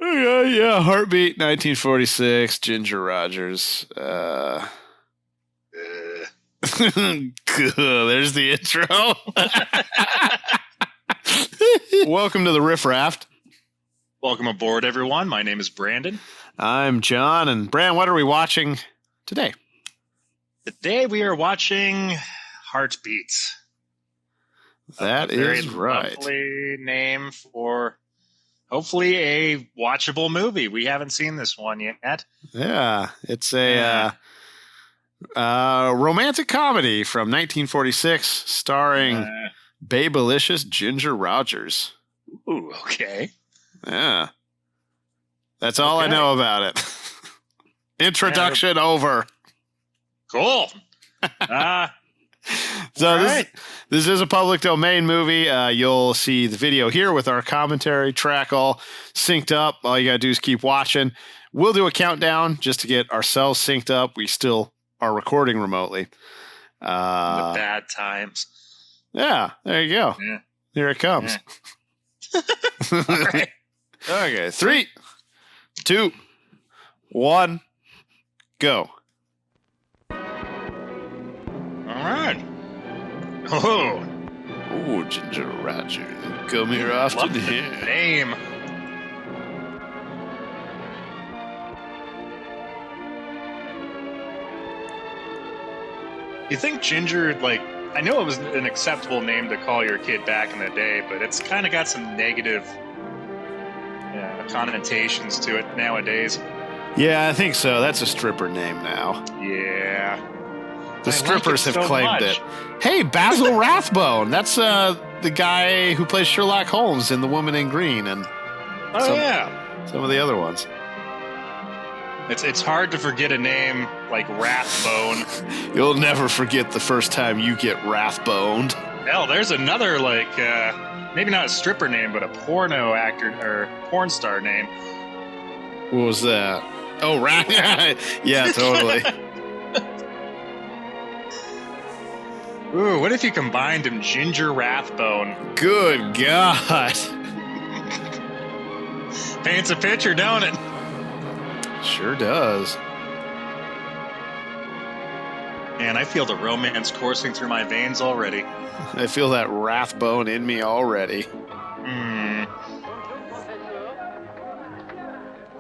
Yeah, Heartbeat, 1946, Ginger Rogers. Good, there's the intro. Welcome to the Riff Raft. Welcome aboard, everyone. My name is Brandon. I'm John, and Brand, what are we watching today? Today we are watching Heartbeats. That is right. Lovely name for hopefully a watchable movie. We haven't seen this one yet. Yeah, it's a romantic comedy from 1946 starring Babylicious Ginger Rogers. Ooh, okay. Yeah. That's all I know about it. Introduction over. Cool. So right. this is a public domain movie. You'll see the video here with our commentary track all synced up. All you got to do is keep watching. We'll do a countdown just to get ourselves synced up. We still are recording remotely. The bad times. Yeah, there you go. Yeah. Here it comes. Yeah. All right. Okay, 3, 2, 1, go. All right. Oh, Oh, Ginger Rogers, come here often love the here. name. You think Ginger, I know it was an acceptable name to call your kid back in the day, but it's kind of got some negative connotations to it nowadays. Yeah, I think so. That's a stripper name now. Yeah. The strippers have claimed it. Hey, Basil Rathbone. That's the guy who plays Sherlock Holmes in The Woman in Green and some of the other ones. It's hard to forget a name like Rathbone. You'll never forget the first time you get Rathboned. Hell, there's another maybe not a stripper name, but a porno actor or porn star name. What was that? Oh, yeah, totally. Ooh, what if you combined him Ginger Rathbone? Good God. Paints a picture, don't it? Sure does. Man, I feel the romance coursing through my veins already. I feel that Rathbone in me already.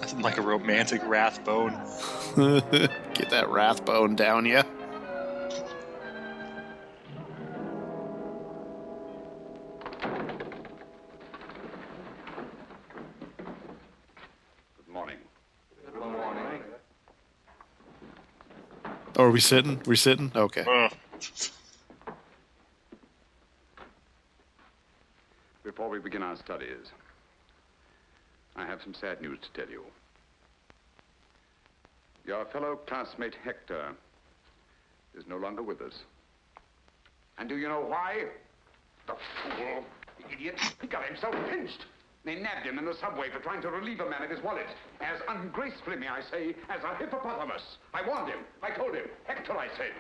Nothing like a romantic Rathbone. Get that Rathbone down ya. Oh, are we sitting? We're sitting? Okay. Before we begin our studies, I have some sad news to tell you. Your fellow classmate Hector is no longer with us. And do you know why? The fool, the idiot, he got himself pinched. They nabbed him in the subway for trying to relieve a man of his wallet. As ungracefully, may I say, as a hippopotamus. I warned him. I told him. Hector, I said,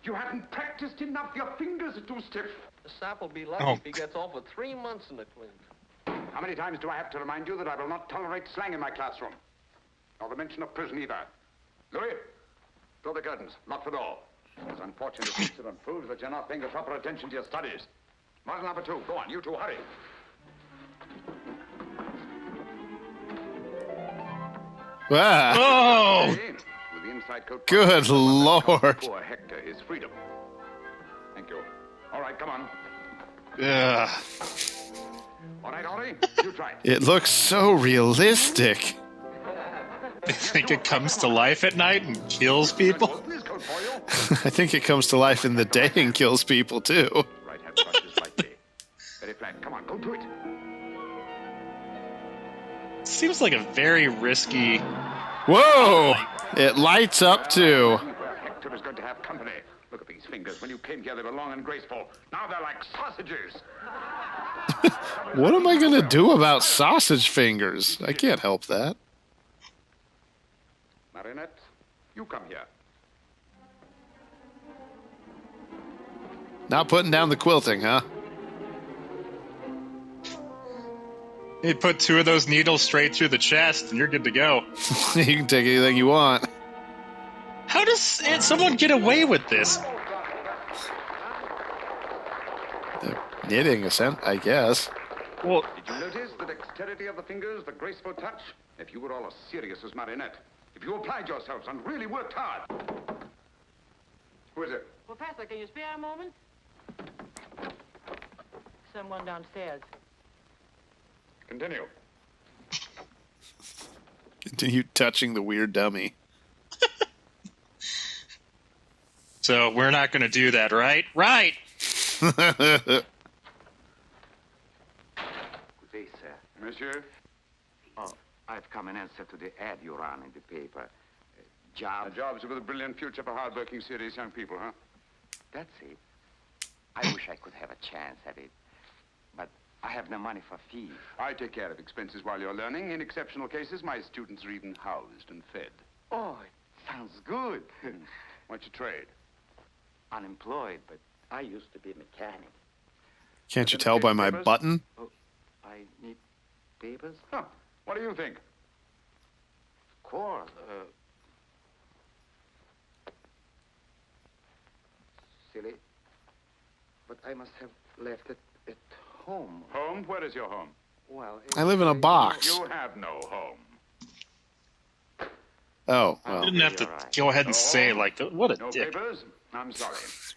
you haven't practiced enough. Your fingers are too stiff. The sap will be lucky if he gets off with 3 months in the clean. How many times do I have to remind you that I will not tolerate slang in my classroom? Nor the mention of prison either. Louis, draw the curtains. Lock the door. This unfortunate incident proves that you're not paying the proper attention to your studies. Model number 2. Go on, you two, hurry. Wow. Oh! With the inside coat. Good Lord. Poor Hector his freedom. Thank you. All right, come on. Ugh. All right, Ollie, you try. It looks so realistic. I think it comes to life at night and kills people. I think it comes to life in the day and kills people, too. Right, have brushes lightly. Very flat. Come on, go to it. Seems like a very risky. Whoa! It lights up, too. Hector is going to have company. Look at these fingers. When you came here, they were long and graceful. Now they're like sausages. What am I going to do about sausage fingers? I can't help that. Marinette, you come here. Not putting down the quilting, huh? You put 2 of those needles straight through the chest, and you're good to go. You can take anything you want. How does someone get away with this? Knitting, I guess. Well, Did you notice the dexterity of the fingers, the graceful touch? If you were all as serious as Marinette, if you applied yourselves and really worked hard. Who is it? Professor, can you spare a moment? Someone downstairs. Continue. Continue touching the weird dummy. so we're not going to do that, right? Right. Good day, sir. Monsieur? Oh, I've come in answer to the ad you ran in the paper. Jobs with a brilliant future for hard-working, serious young people, huh? That's it. I wish I could have a chance at it. But I have no money for fees. I take care of expenses while you're learning. In exceptional cases, my students are even housed and fed. Oh, it sounds good. What's your trade? Unemployed, but I used to be a mechanic. Can't you tell by my button? Oh, I need papers? Huh. What do you think? Of course. Silly. But I must have left it at home. Home? Where is your home? Well, I live in a box. You have no home. Oh, You well. didn't have to go ahead and say it like that. What a No dick. papers? I'm sorry.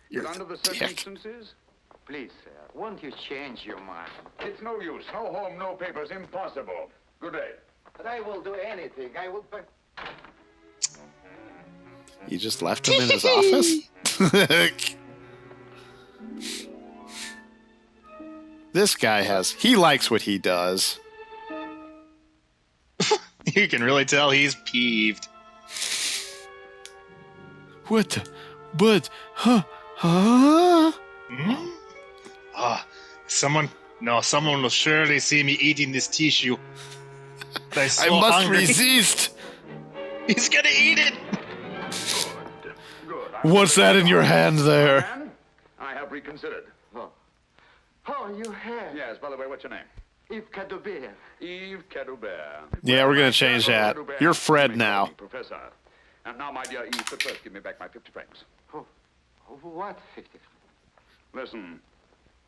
You're But under the a dick. circumstances, Please, sir, won't you change your mind? it's no use. No home, no papers. Impossible. Good day. But I will do anything. I will... You just left him in his office? This guy he likes what he does. You can really tell he's peeved. What the? But, huh? Someone will surely see me eating this tissue. I'm I so must hungry. resist. He's gonna eat it. Good. What's that in your hand there? Man, I have reconsidered. Oh, you have. Yes, by the way, what's your name? Yves Cadoubert. Yves Cadoubert. Yeah, we're gonna change that. Cadoubert. You're Fred Make now. me Professor. And now, my dear Yves, but first give me back my 50 francs. What 50? Listen,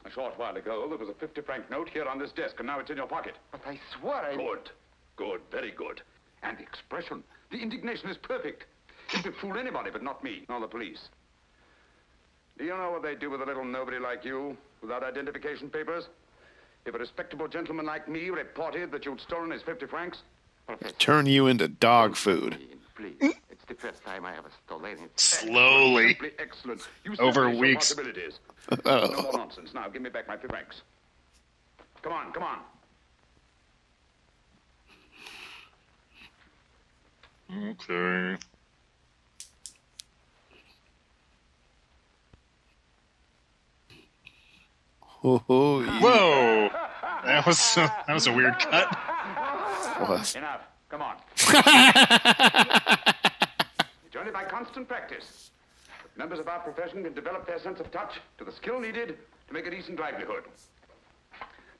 a short while ago, there was a 50-franc note here on this desk, and now it's in your pocket. But I swore I... Good. Good. Very good. And the expression, the indignation is perfect. It would fool anybody, but not me, nor the police. Do you know what they do with a little nobody like you, without identification papers? If a respectable gentleman like me reported that you'd stolen his 50 francs, Professor, Turn you into dog food. please. It's the first time I ever stole anything. Slowly. simply excellent. You Over certainly show weeks. possibilities. No more nonsense. Now, give me back my 50 francs. Come on, come on. Okay. Oh, Whoa. That was a weird cut. was. Enough. Come on. It's only by constant practice that members of our profession can develop their sense of touch to the skill needed to make a decent livelihood.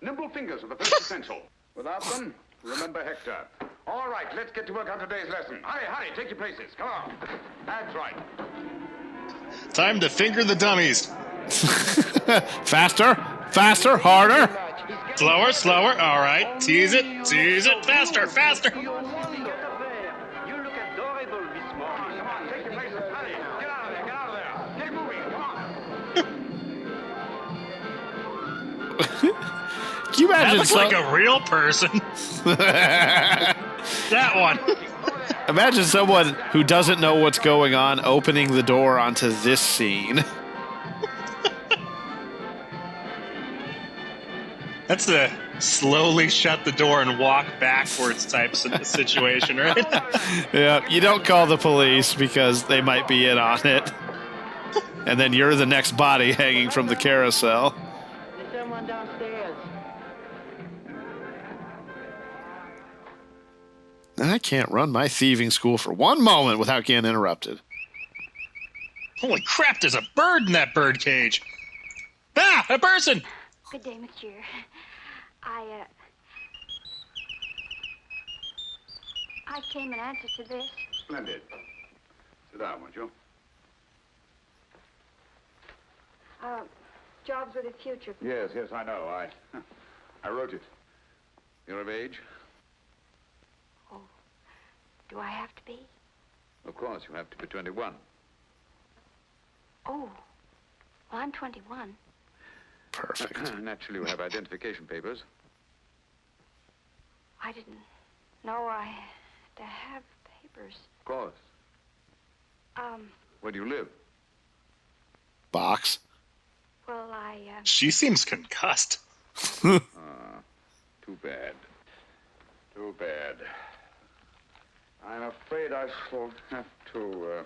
Nimble fingers are the first essential. Without them, remember Hector. All right, let's get to work on today's lesson. Hurry, hurry, take your places. Come on. That's right. Time to finger the dummies. Faster, faster, harder. Slower, slower. All right. Tease it, faster, faster. You look adorable this morning. Come on, take your places. Hurry. Get out of there, get out of there. Get moving, come on. Can you That imagine? looks like a real person. That one. Imagine someone who doesn't know what's going on opening the door onto this scene. That's a slowly shut the door and walk backwards type of situation, right? Yeah, you don't call the police because they might be in on it. And then you're the next body hanging from the carousel. There's someone downstairs. I can't run my thieving school for one moment without getting interrupted. Holy crap, there's a bird in that bird cage. Ah, a person! Good day, monsieur. I came in answer to this. Splendid. Sit down, won't you? Jobs with a future. Yes, I know. I wrote it. You're of age? Oh, do I have to be? Of course, you have to be 21. Oh, well, I'm 21. Perfect. Naturally, you have identification papers. I didn't know I had to have papers. Of course. Where do you live? Box. Well, She seems concussed. Too bad. Too bad. I'm afraid I shall have to,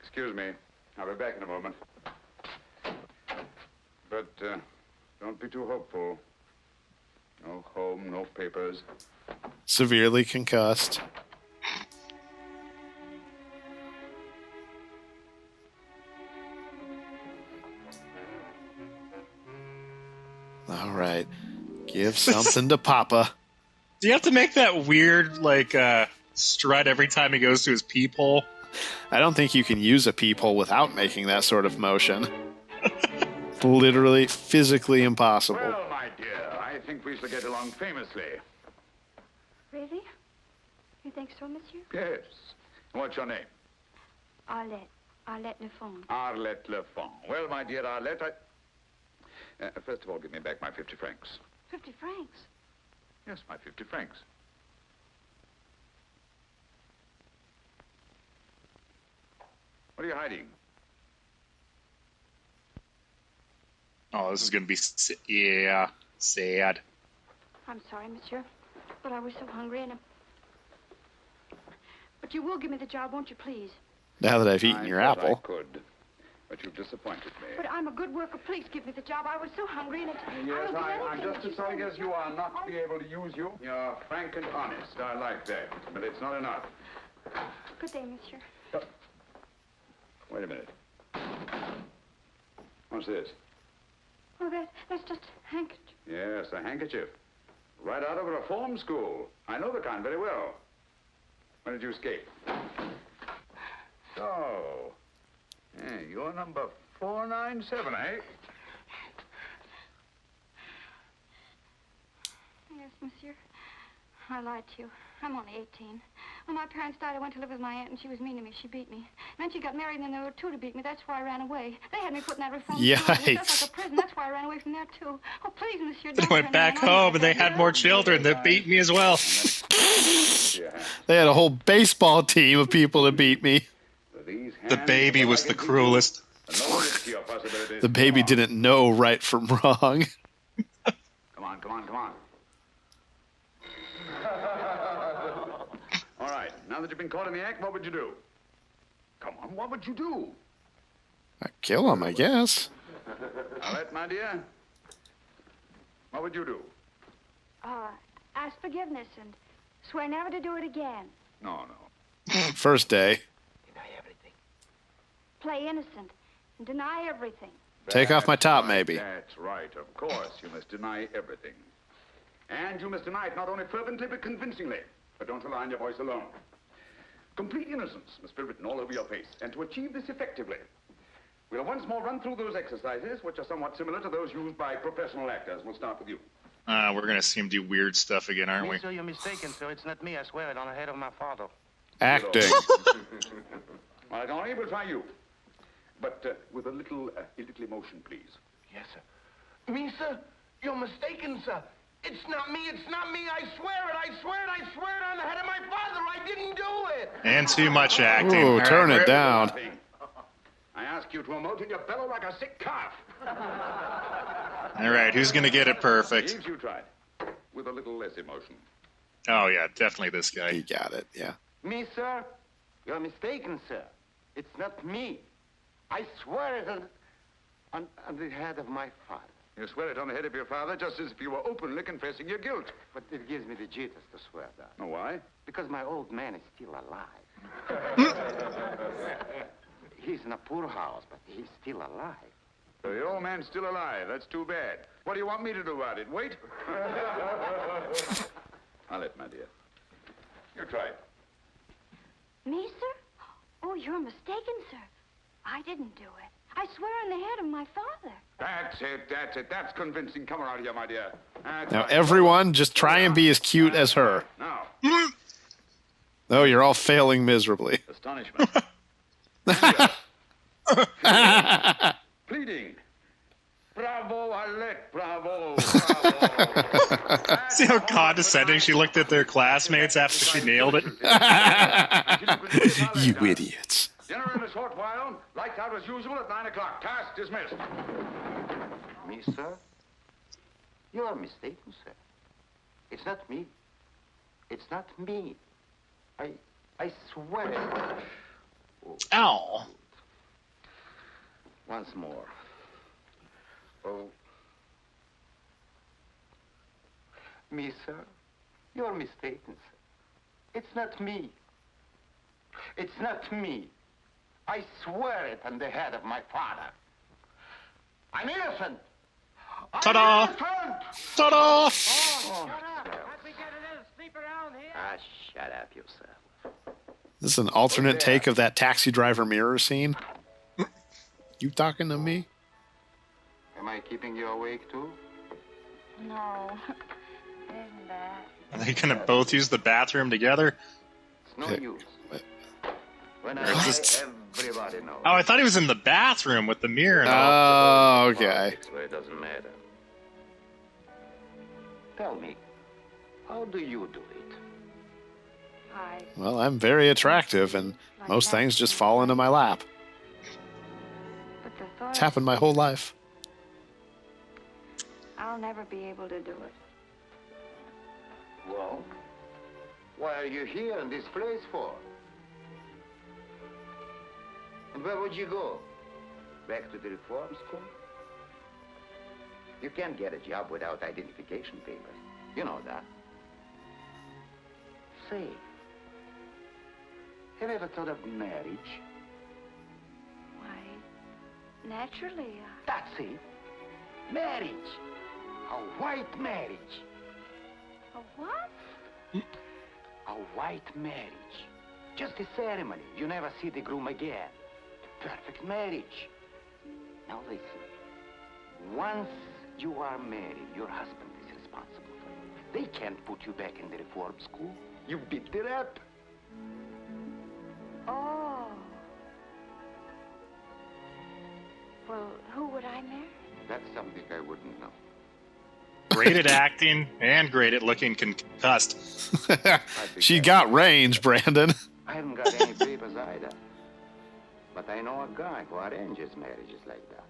Excuse me. I'll be back in a moment. But, don't be too hopeful. No home, no papers. Severely concussed. All right. Give something to Papa. Do you have to make that weird, like, strut every time he goes to his peephole? I don't think you can use a peephole without making that sort of motion. Literally, physically impossible. Well, my dear, I think we shall get along famously. Really? You think so, monsieur? Yes. What's your name? Arlette. Arlette Lefond. Arlette Lefond. Well, my dear Arlette, first of all, give me back my 50 francs. 50 francs? Yes, my 50 francs. What are you hiding? Oh, this is going to be, sad. I'm sorry, monsieur, but I was so hungry and... But you will give me the job, won't you, please? Now that I've eaten your thought apple. I could, but you've disappointed me. But I'm a good worker. Please give me the job. I was so hungry and... Yes, I'm just as sorry as you are not to be able to use you. You're frank and honest. I like that, but it's not enough. Good day, monsieur. Wait a minute. What's this? Oh, that's just a handkerchief. Yes, a handkerchief. Right out of a reform school. I know the kind very well. When did you escape? So, you're number 497, eh? Yes, monsieur. I lied to you. I'm only 18. When my parents died, I went to live with my aunt, and she was mean to me. She beat me. And then she got married, and then there were two to beat me. That's why I ran away. They had me put in that reform school. It was Yikes. just like a prison. That's why I ran away from there, too. Oh, please, monsieur, They don't went turn back me on home and they had more children that beat me as well. They had a whole baseball team of people to beat me. The baby was the cruelest. The baby didn't know right from wrong. Come on, come on, come on. All right, now that you've been caught in the act, what would you do? Come on, what would you do? I'd kill him, I guess. Arlette, my dear, what would you do? Ask forgiveness and swear never to do it again. No. First day. Play innocent and deny everything. Take off my top, right, maybe. That's right, of course. You must deny everything. And you must deny it not only fervently, but convincingly. But don't rely on your voice alone. Complete innocence must be written all over your face. And to achieve this effectively, we'll once more run through those exercises, which are somewhat similar to those used by professional actors. We'll start with you. We're going to see him do weird stuff again, aren't we? Sir, you're mistaken, sir. It's not me, I swear it, on the head of my father. Acting. All right, Henri, we'll try you. But with a little emotion, please. Yes, sir. Me, sir? You're mistaken, sir. It's not me, it's not me. I swear it, I swear it, I swear it on the head of my father. I didn't do it. And too much acting. Ooh, turn it Alright, down. I ask you to emote and you bellow like a sick calf. All right, who's going to get it perfect? James, you tried. With a little less emotion. Oh, yeah, definitely this He guy. got it, yeah. Me, sir? You're mistaken, sir. It's not me. I swear it on the head of my father. You swear it on the head of your father just as if you were openly confessing your guilt. But it gives me the jitters to swear that. Oh, why? Because my old man is still alive. He's in a poor house, but he's still alive. So the old man's still alive. That's too bad. What do you want me to do about it? Wait? I'll let, my dear. You try it. Me, sir? Oh, you're mistaken, sir. I didn't do it. I swear on the head of my father. That's it. That's convincing. Come around here, my dear. That's Now, right. everyone, just try and be as cute as her. Now, Oh, you're all failing miserably. astonishment. Pleading. Bravo, Alec. Bravo. See how condescending she looked at their classmates after she nailed it? You idiots. Dinner in a short while. Lights out as usual at 9 o'clock. Task dismissed. Me, sir? You are mistaken, sir. It's not me. It's not me. I swear. Ow. Once more. Oh. Me, sir? You're mistaken, sir. It's not me. It's not me. I swear it on the head of my father. I'm innocent. Ta-da! I'm innocent! Ta-da! Oh, Shut up. How'd we get in and sleep around here? shut up yourself. This is an alternate take of that taxi driver mirror scene. You talking to me? Am I keeping you awake, too? No. Isn't that? Are they gonna both use the bathroom together? It's no Hey, use. what? When I It's lie, just- everybody knows. Oh, I thought he was in the bathroom with the mirror and all. Oh, okay. Where it doesn't matter. Tell me, how do you do it? I Well, I'm very attractive, and most things just fall into my lap. but the thought It's happened my whole life. I'll never be able to do it. Well, why are you here in this place for? And where would you go? Back to the reform school? You can't get a job without identification papers. You know that. Say, have you ever thought of marriage? Why, naturally, That's it. Marriage. A white marriage. a what? A white marriage. Just a ceremony. You never see the groom again. The perfect marriage. Now listen. Once you are married, your husband is responsible for you. They can't put you back in the reform school. You beat the rep. Oh. Well, who would I marry? That's something I wouldn't know. Great at acting and great at looking concussed. She got range, Brandon. I haven't got any papers either. But I know a guy who arranges marriages like that.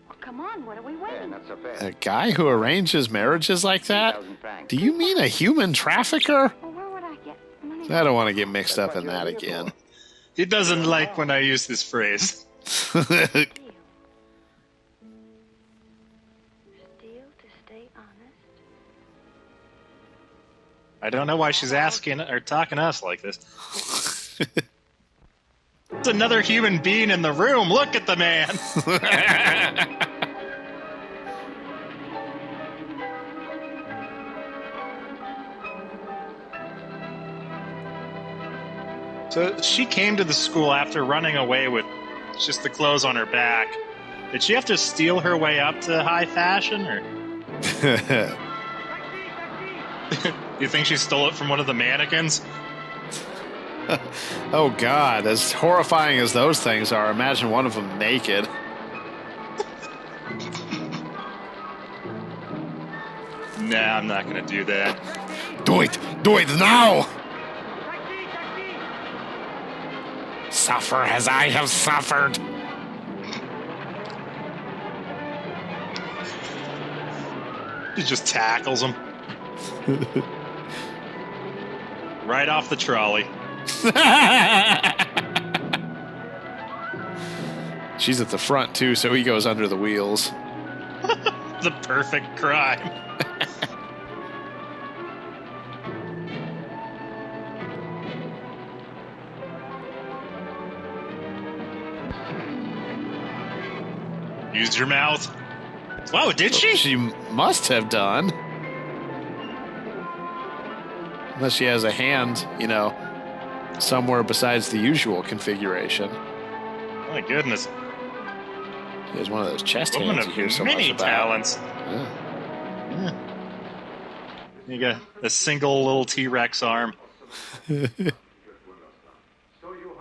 Well, come on, what are we Yeah, waiting? not so A bad. guy who arranges marriages like that? 3,000 francs. Do you mean a human trafficker? Well, where would I get money? I don't want to get mixed That's up what in you're that here again. He doesn't like when I use this phrase. Steal. Steal to stay honest. I don't know why she's asking or talking to us like this. It's another human being in the room. Look at the man. So she came to the school after running away with just the clothes on her back. Did she have to steal her way up to high fashion, or you think she stole it from one of the mannequins? Oh, God. As horrifying as those things are, imagine one of them naked. Nah, I'm not gonna do that. Do it! Do it now! Suffer as I have suffered. He just tackles him. Right off the trolley. She's at the front, too, so he goes under the wheels. The perfect crime. Used your mouth. Wow, did she? She must have done. Unless she has a hand, somewhere besides the usual configuration. Oh my goodness. She has one of those chest Woman hands of you hear so many much about. talents. Yeah. You got a single little T-Rex arm. So, Your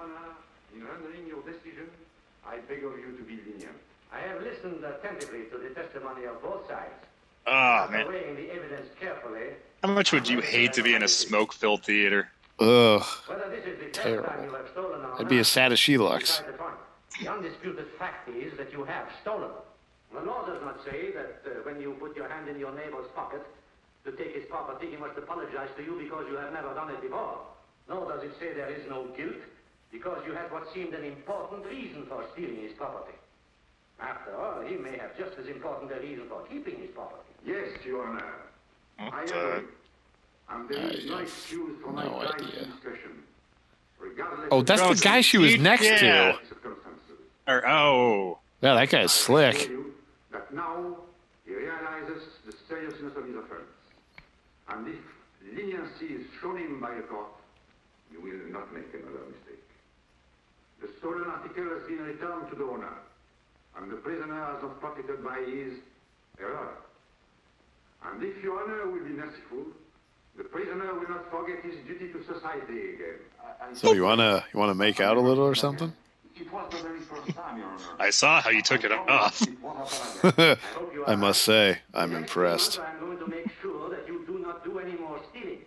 Honor, in rendering your decision, I beg of you to be lenient. I have listened attentively to the testimony of both sides. Oh, man. Weighing the evidence carefully. How much would you hate to be in a smoke-filled theater? Ugh. Whether this is the first Terrible. time you have stolen or I'd be not, as sad as she looks. beside the point. The undisputed fact is that you have stolen. The law does not say that when you put your hand in your neighbor's pocket to take his property, he must apologize to you because you have never done it before. Nor does it say there is no guilt because you had what seemed an important reason for stealing his property. After all, he may have just as important a reason for keeping his property. Yes, Your Honor. I agree. And there is no excuse for my no client's idea. discretion. Regardless Oh, of that's the guy she was next Yeah. to. circumstances. Oh. Yeah, that guy's I slick. assure you that now he realizes the seriousness of his offense. And if leniency is shown him by the court, you will not make another mistake. The stolen article has been returned to the owner, and the prisoner has not profited by his error. And if your honor will be merciful, the prisoner will not forget his duty to society again. So you wanna make out a little or something? It was the very first time, Your Honor. I saw how you took it off. I must say, I'm impressed. I'm going to make sure that you do not do any more stealing.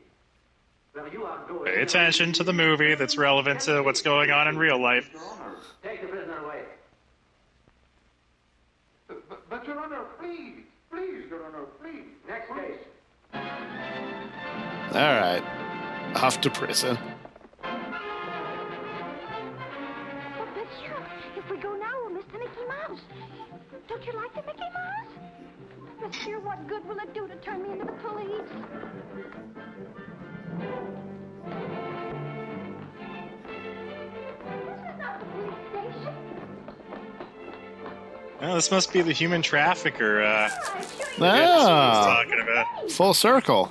Where you are going, Pay attention to the movie that's relevant to what's going on in real life. take the prisoner away. But Your Honor, please, Your Honor, please. Next case. All right, off to prison. But monsieur, if we go now, we'll miss the Mickey Mouse. Don't you like the Mickey Mouse? Monsieur, what good will it do to turn me into the police? This is not the police station. Oh, this must be the human trafficker Ah, talking about. full circle.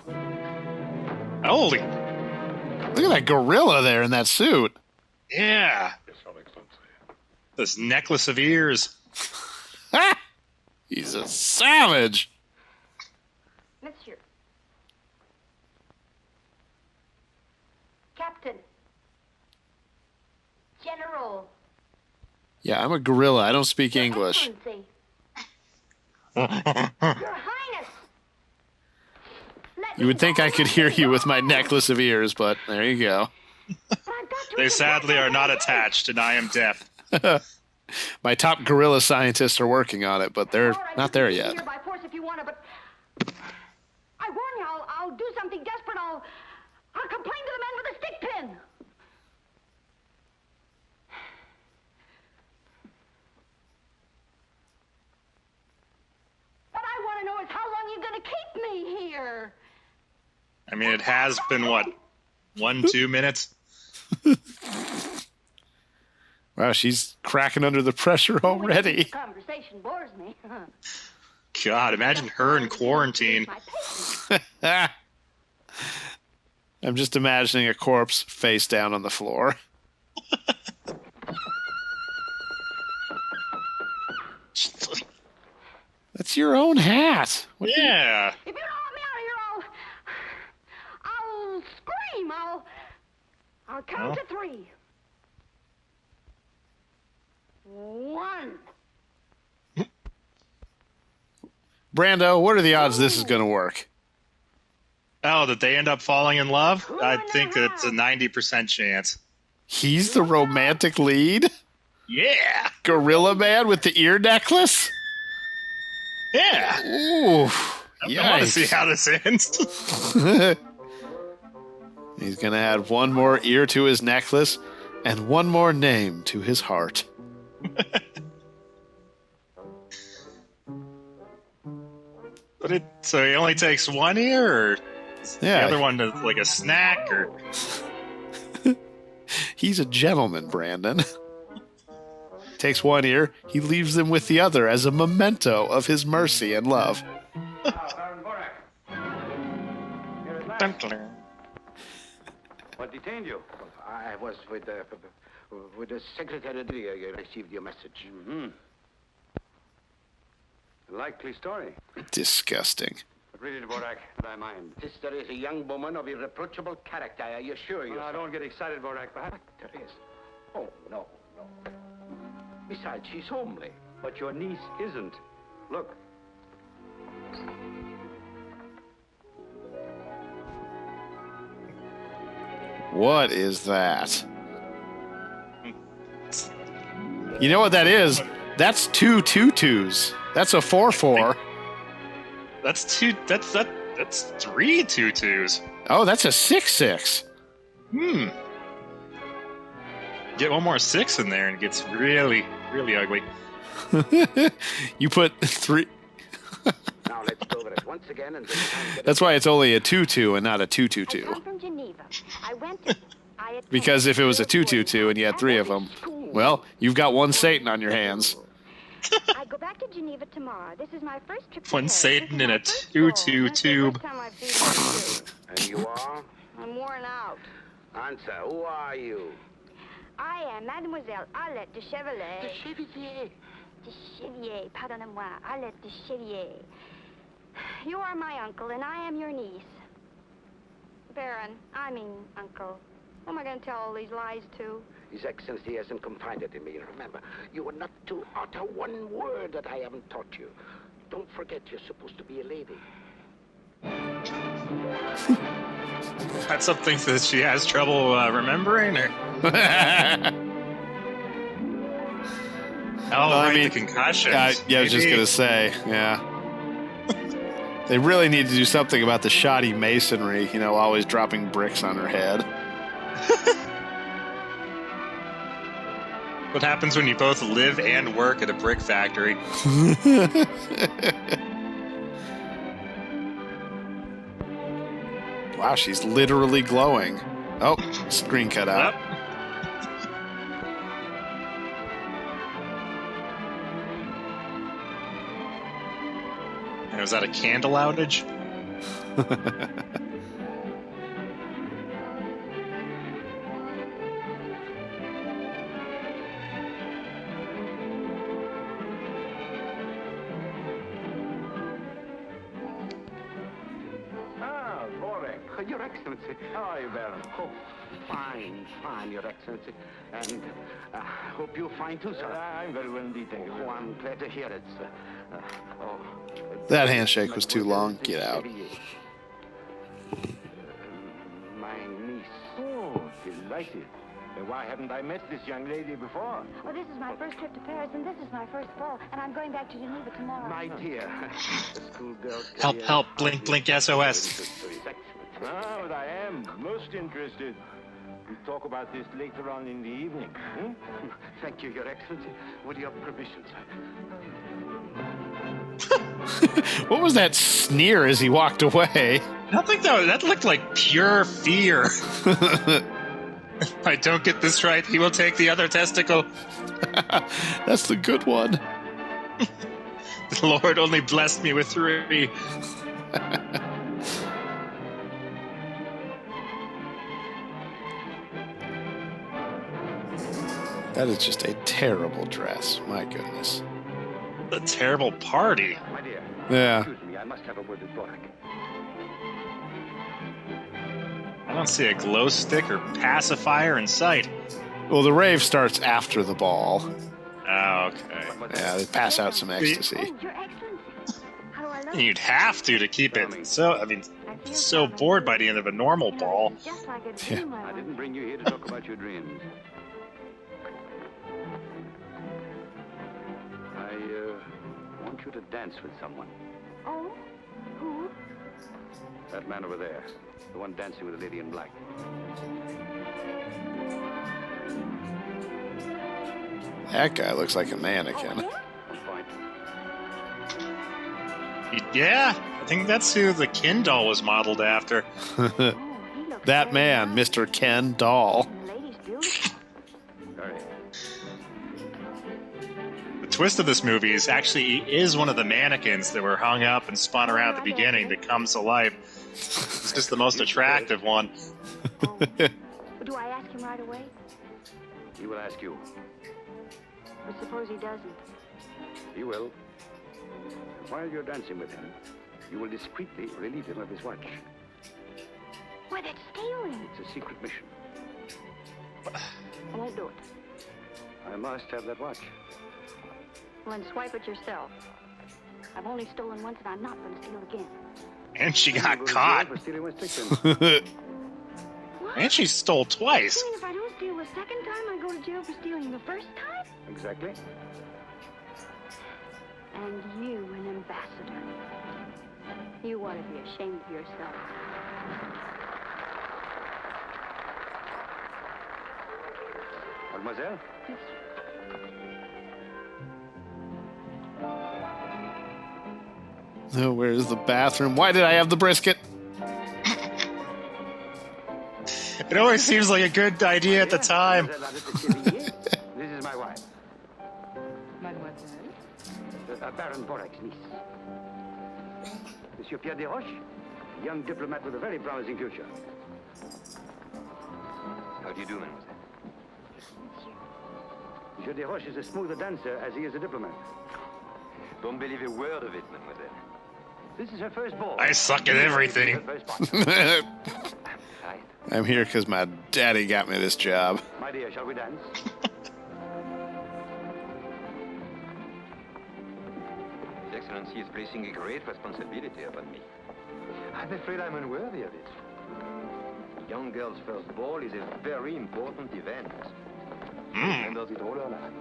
Holy, Look at that gorilla there in that suit. yeah. This necklace of ears. He's a savage. Monsieur. Captain. General. Yeah, I'm a gorilla. I don't speak English. Excellency. Your Highness. Let You me would think go. I could hear you with my necklace of ears, but there you go. But I've got to They report sadly my are not case. attached, and I am deaf. My top gorilla scientists are working on it, but they're All right, not you there can yet. be here by force if you want to, but I warn you, I'll do something desperate. I'll complain to the man with the stick pin. What I want to know is how long you going to keep me here. I mean, it has been, what, 1-2 minutes? Wow, she's cracking under the pressure already. This conversation bores me. God, imagine her in quarantine. My patience. I'm just imagining a corpse face down on the floor. That's your own hat. What do you- Yeah. If you don't let me out of here, I'll scream. I'll count to 3. 1. Brando, what are the odds this is going to work? Oh, that they end up falling in love? I think it's a 90% chance. He's the romantic lead? Yeah. Gorilla Man with the ear necklace? Yeah. Ooh. I want to see Yikes. how this ends. He's going to add one more ear to his necklace and one more name to his heart. But so he only takes one ear, or is Yeah. the other one to, like a snack, or He's a gentleman, Brandon. Takes one ear, he leaves them with the other as a memento of his mercy and love. Baron Borak. Here at last. What detained you? I was with the secretary. I received your message. Mm-hmm. A likely story. Disgusting. But read it, Borak, and I mind. Sister is a young woman of irreproachable character, I assure you. Well, now, don't get excited, Borak, perhaps. Teresa. Oh, no. Besides, she's homely. But your niece isn't. Look. What is that? You know what that is? That's 2 tutus. That's a 4-4. That's two. That's 3 tutus. Oh, that's a 6-6. Get one more 6 in there and it gets really, really ugly. You put 3. Now let's go over it once again and That's why it's only a 2-2 and not a I 2-2-2. come from Geneva. I went to... I attended Because if it was a 2-2-2 and you had 3 of them, well, you've got one Satan on your hands. I go back to Geneva tomorrow. This is my first trip to One Paris. Satan This is in my a first ball. This is the tube. first time I've seen you. And you are? I'm worn out. Answer, who are you? I am Mademoiselle Arlette de Chevalier. The Chevalier. De Chevier, pardonnez-moi, Arlette de Chevier. You are my uncle, and I am your niece. Baron, I mean uncle. Who am I going to tell all these lies to? His Excellency hasn't confided in me. Remember, you are not to utter one word that I haven't taught you. Don't forget, you're supposed to be a lady. That's something that she has trouble remembering, or the concussions. Yeah, I was just Maybe. going to say, yeah. They really need to do something about the shoddy masonry, always dropping bricks on her head. What happens when you both live and work at a brick factory? Wow, she's literally glowing. Oh, screen cut out. Yep. And was that a candle outage? Ah, Borak. Your Excellency. How are you, Baron? Oh, fine, Your Excellency. And I hope you're fine too, sir. I'm very well indeed, thank you. Oh, I'm glad to hear it, sir. That handshake was too long. Get out. My niece. Oh, delighted. Why haven't I met this young lady before? Well, this is my first trip to Paris, and this is my first ball, and I'm going back to Geneva tomorrow. My dear. The schoolgirl. Help, help, blink, blink, SOS. Ah, but I am most interested. We'll talk about this later on in the evening. Thank you, Your Excellency. With your permission, sir. What was that sneer as he walked away? I think that looked like pure fear. If I don't get this right, he will take the other testicle. That's the good one. The Lord only blessed me with 3. That is just a terrible dress. My goodness. A terrible party. My dear. Yeah. Excuse me, I must have a word with Borak. I don't see a glow stick or pacifier in sight. Well, the rave starts after the ball. Oh, okay. Yeah, they pass out some ecstasy. Oh, Your Excellency. How do I look? You'd have to keep it so bored by the end of a normal ball. Just like a dream I didn't bring you here to talk about your dreams. I want you to dance with someone. Oh? Who? That man over there. The one dancing with the lady in black. That guy looks like a mannequin. Oh, Fine. Yeah, I think that's who the Ken doll was modeled after. he looks That very man, nice. Mr. Ken Doll. The lady's beautiful. Very. The twist of this movie is actually he is one of the mannequins that were hung up and spun around at the beginning that comes to life. It's just the most attractive one. ask him right away? He will ask you. But suppose he doesn't? He will. While you're dancing with him, you will discreetly relieve him of his watch. Why, that's stealing. It's a secret mission. I won't do it. I must have that watch. Well, then swipe it yourself. I've only stolen once, and I'm not going to steal again. And she You got go to caught. jail for stealing with Stixon. What? And she stole twice. You mean if I don't steal the second time, I go to jail for stealing the first time? Exactly. And you, an ambassador. You ought to be ashamed of yourself. Mademoiselle? Oh, where's the bathroom? Why did I have the brisket? It always seems like a good idea at the time. This is my wife. Mademoiselle? Baron Borak's niece. Monsieur Pierre Desroches, a young diplomat with a very promising future. How do you do, mademoiselle? Monsieur Desroches is as smooth a dancer as he is a diplomat. Don't believe a word of it, mademoiselle. This is her first ball. I suck at everything. Her first partner. Right. I'm here because my daddy got me this job. My dear, shall we dance? His Excellency is placing a great responsibility upon me. I'm afraid I'm unworthy of it. A young girl's first ball is a very important event. Remembers it all her life.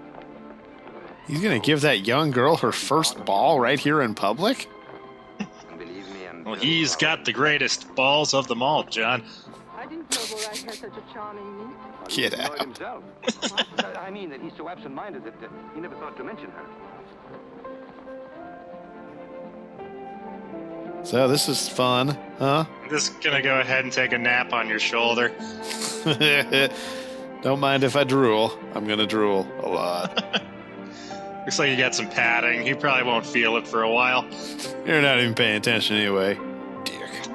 He's gonna give that young girl her first ball right here in public? And believe me, I'm Well, very he's proud. got the greatest balls of them all, John. I didn't know Borak had such a charming niece. Get He enjoyed out. himself. I mean that he's so absent-minded that he never thought to mention her. So this is fun, huh? I'm just gonna go ahead and take a nap on your shoulder. Don't mind if I drool. I'm gonna drool a lot. Looks like you got some padding. He probably won't feel it for a while. You're not even paying attention anyway. Dick.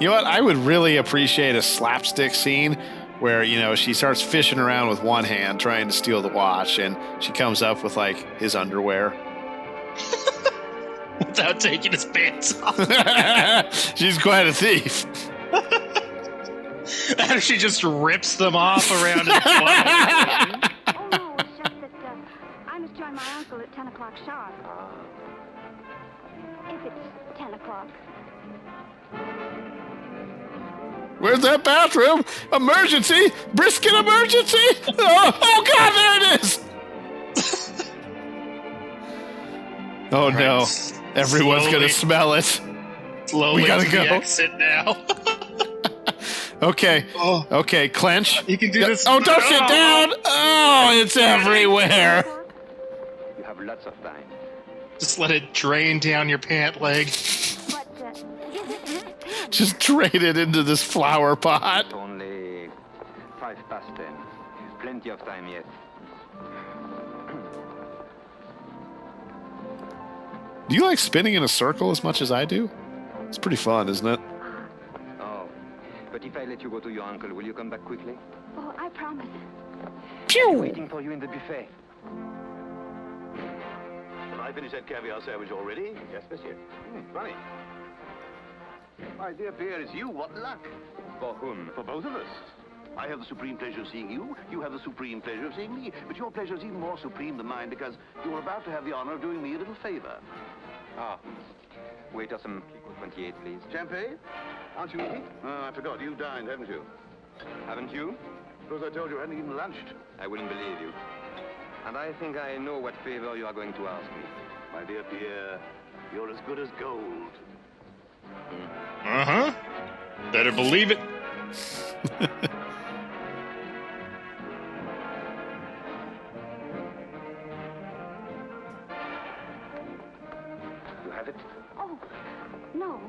You know what? I would really appreciate a slapstick scene where, you know, she starts fishing around with one hand trying to steal the watch, and she comes up with, like, his underwear. Without taking his pants off. She's quite a thief. And she just rips them off around his butt. Oh, no, it's just that I must join my uncle at 10 o'clock sharp. If it's 10 o'clock. Where's that bathroom? Emergency! Brisket emergency! Oh God, there it is! Oh no. Everyone's gonna smell it. Slowly We gotta to the go. exit now. Okay. Oh. Okay, clench. You can do this. Oh, don't sit down! Oh, it's everywhere. You have lots of time. Just let it drain down your pant leg. But, Just drain it into this flower pot. It's only 10:05. Plenty of time yet. Do you like spinning in a circle as much as I do? It's pretty fun, isn't it? Oh, but if I let you go to your uncle, will you come back quickly? oh, I promise. Pew! Waiting for you in the buffet. Have I finished that caviar sandwich already? Yes, monsieur. Funny. My dear Pierre, it's you. What luck. For whom? For both of us. I have the supreme pleasure of seeing you. You have the supreme pleasure of seeing me. But your pleasure is even more supreme than mine because you're about to have the honor of doing me a little favor. Ah. Waiter, some Clicquot 28, please. Champagne? Aren't you eating? Oh, I forgot. You dined, haven't you? Haven't you? Suppose I told you I hadn't even lunched. I wouldn't believe you. And I think I know what favor you are going to ask me. My dear Pierre, you're as good as gold. Uh-huh. Better believe it. You have it? Oh, no.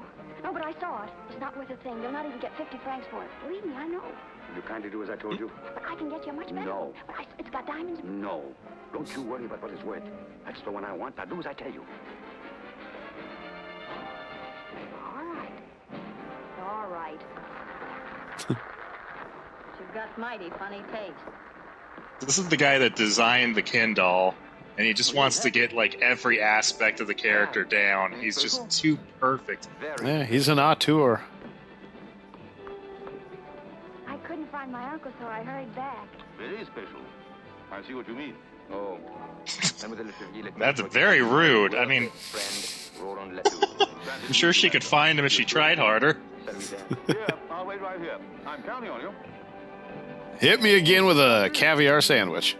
No, but I saw it. It's not worth a thing. You'll not even get 50 francs for it. Believe me, I know. Will you kindly do as I told you? But I can get you a much better No. one. But it's got diamonds. No. Don't you worry about what it's worth. That's the one I want. Now do as I tell you. All right. got mighty funny taste. This is the guy that designed the Ken doll, and he just wants to get like every aspect of the character down. He's just too perfect. Yeah, he's an auteur. I couldn't find my uncle, so I hurried back. Very special. I see what you mean. Oh. That's very rude. I mean, I'm sure she could find him if she tried harder. Yeah, I'll wait right here. I'm counting on you. Hit me again with a caviar sandwich.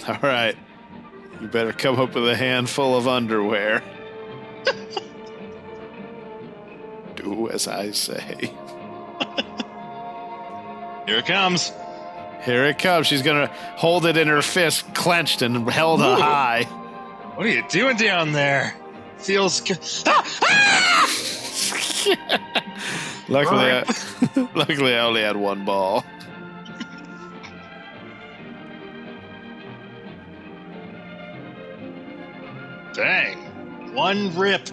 All right. You better come up with a handful of underwear. Do as I say. Here it comes. Here it comes. She's going to hold it in her fist, clenched and held high. What are you doing down there? Feels good. Luckily, I only had one ball. Dang. One rip.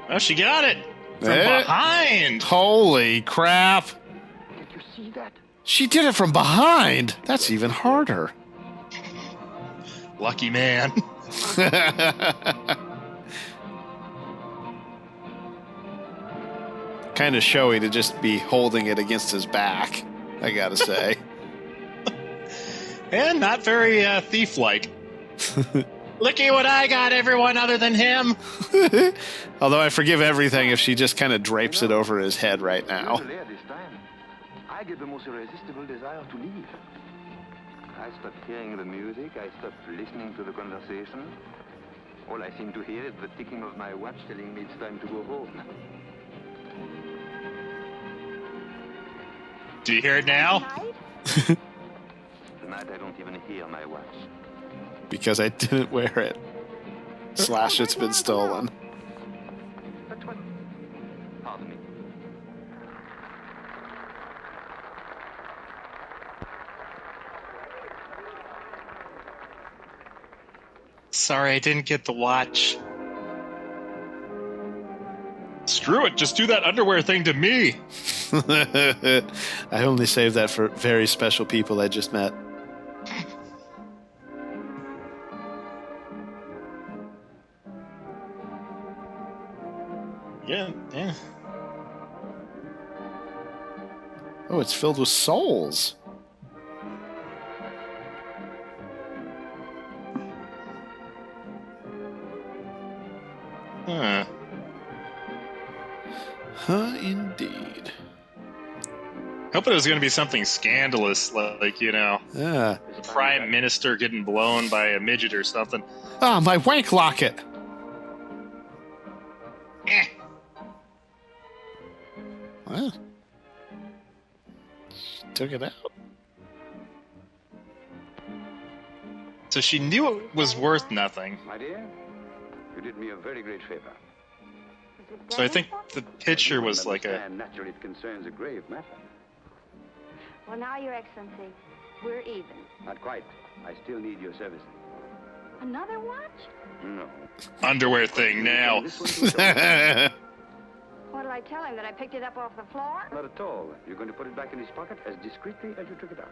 Oh, she got it. From behind. Holy crap. Did you see that? She did it from behind. That's even harder. Lucky man. Kind of showy to just be holding it against his back, I gotta say. And not very thief-like. Looky what I got, everyone other than him. Although I forgive everything if she just kind of drapes it over his head right now. I get the most irresistible desire to leave. I stopped hearing the music. I stopped listening to the conversation. All I seem to hear is the ticking of my watch telling me it's time to go home. Do you hear it now? Tonight I don't even hear my watch. Because I didn't wear it. / it's been stolen. But what? Pardon me. Sorry, I didn't get the watch. Screw it, just do that underwear thing to me. I only save that for very special people I just met. Yeah. Oh, it's filled with souls. Huh. Indeed. Hoping it was going to be something scandalous, like, you know, Yeah. the prime minister getting blown by a midget or something. Ah, my wank locket. Eh. Well, she took it out. So she knew it was worth nothing. My dear, you did me a very great favor. So I think the picture was like a... And naturally it concerns a grave matter. Well, now, Your Excellency, we're even. Not quite. I still need your services. Another watch? No. underwear thing now. What did I tell him, that I picked it up off the floor? Not at all. You're going to put it back in his pocket as discreetly as you took it out.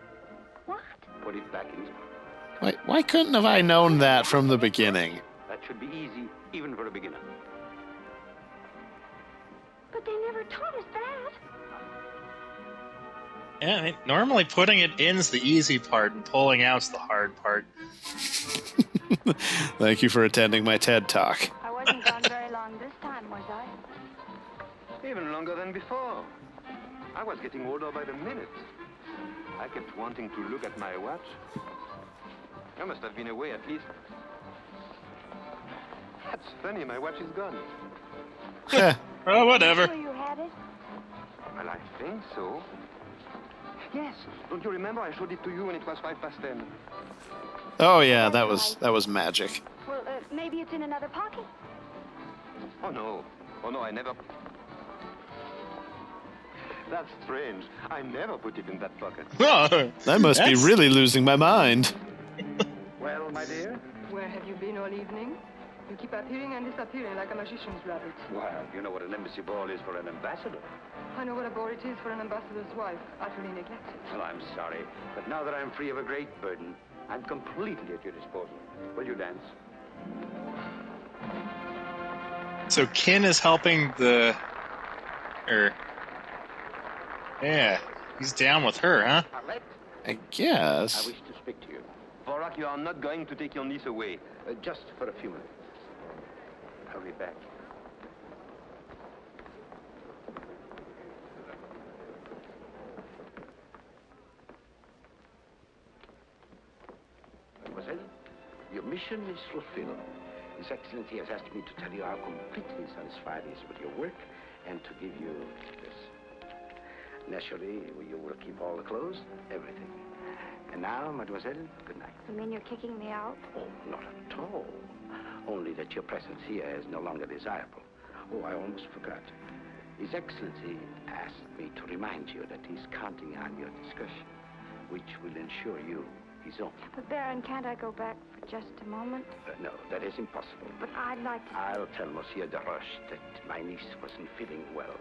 What? Put it back in his pocket. Why couldn't have I known that from the beginning? That should be easy, even for a beginner. But they never taught us that. Yeah, I mean, normally putting it in's the easy part and pulling out's the hard part. Thank you for attending my TED Talk. I wasn't gone very long this time, was I? Even longer than before. I was getting older by the minute. I kept wanting to look at my watch. I must have been away at least. That's funny, my watch is gone. Oh, whatever. Sure you had it? Well, I think so. Yes. Don't you remember I showed it to you when it was 10:05? Oh yeah, that was magic. Well, maybe it's in another pocket. Oh no, I never... That's strange. I never put it in that pocket. I must be really losing my mind. Well, my dear? Where have you been all evening? You keep appearing and disappearing like a magician's rabbit. Well, you know what an embassy ball is for an ambassador. I know what a bore it is for an ambassador's wife, utterly neglected. Well, I'm sorry, but now that I'm free of a great burden, I'm completely at your disposal. Will you dance? So Kin is helping the... Yeah, he's down with her, huh? I guess. I wish to speak to you. Vorak, you are not going to take your niece away. Just for a few minutes. Hurry back. Mademoiselle, your mission is fulfilled. His Excellency has asked me to tell you how completely satisfied he is with your work and to give you this. Naturally, you will keep all the clothes, everything. And now, mademoiselle, good night. You mean you're kicking me out? Oh, not at all. Only that your presence here is no longer desirable. Oh, I almost forgot. His Excellency asked me to remind you that he's counting on your discretion, which will ensure you his own. But Baron, can't I go back for just a moment? No, that is impossible. But I'd like to... I'll tell Monsieur de Roche that my niece wasn't feeling well,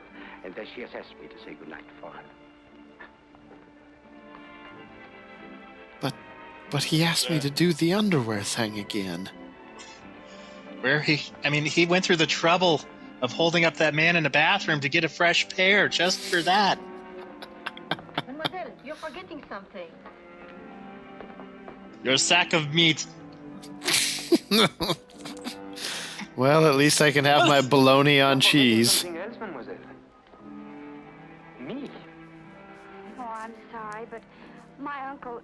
and that she has asked me to say goodnight for her. But he asked me to do the underwear thing again. He went through the trouble of holding up that man in the bathroom to get a fresh pair just for that. Mademoiselle, you're forgetting something. You're a sack of meat. Well, at least I can have my bologna on cheese. Something else, mademoiselle. Me? Oh, I'm sorry, but my uncle,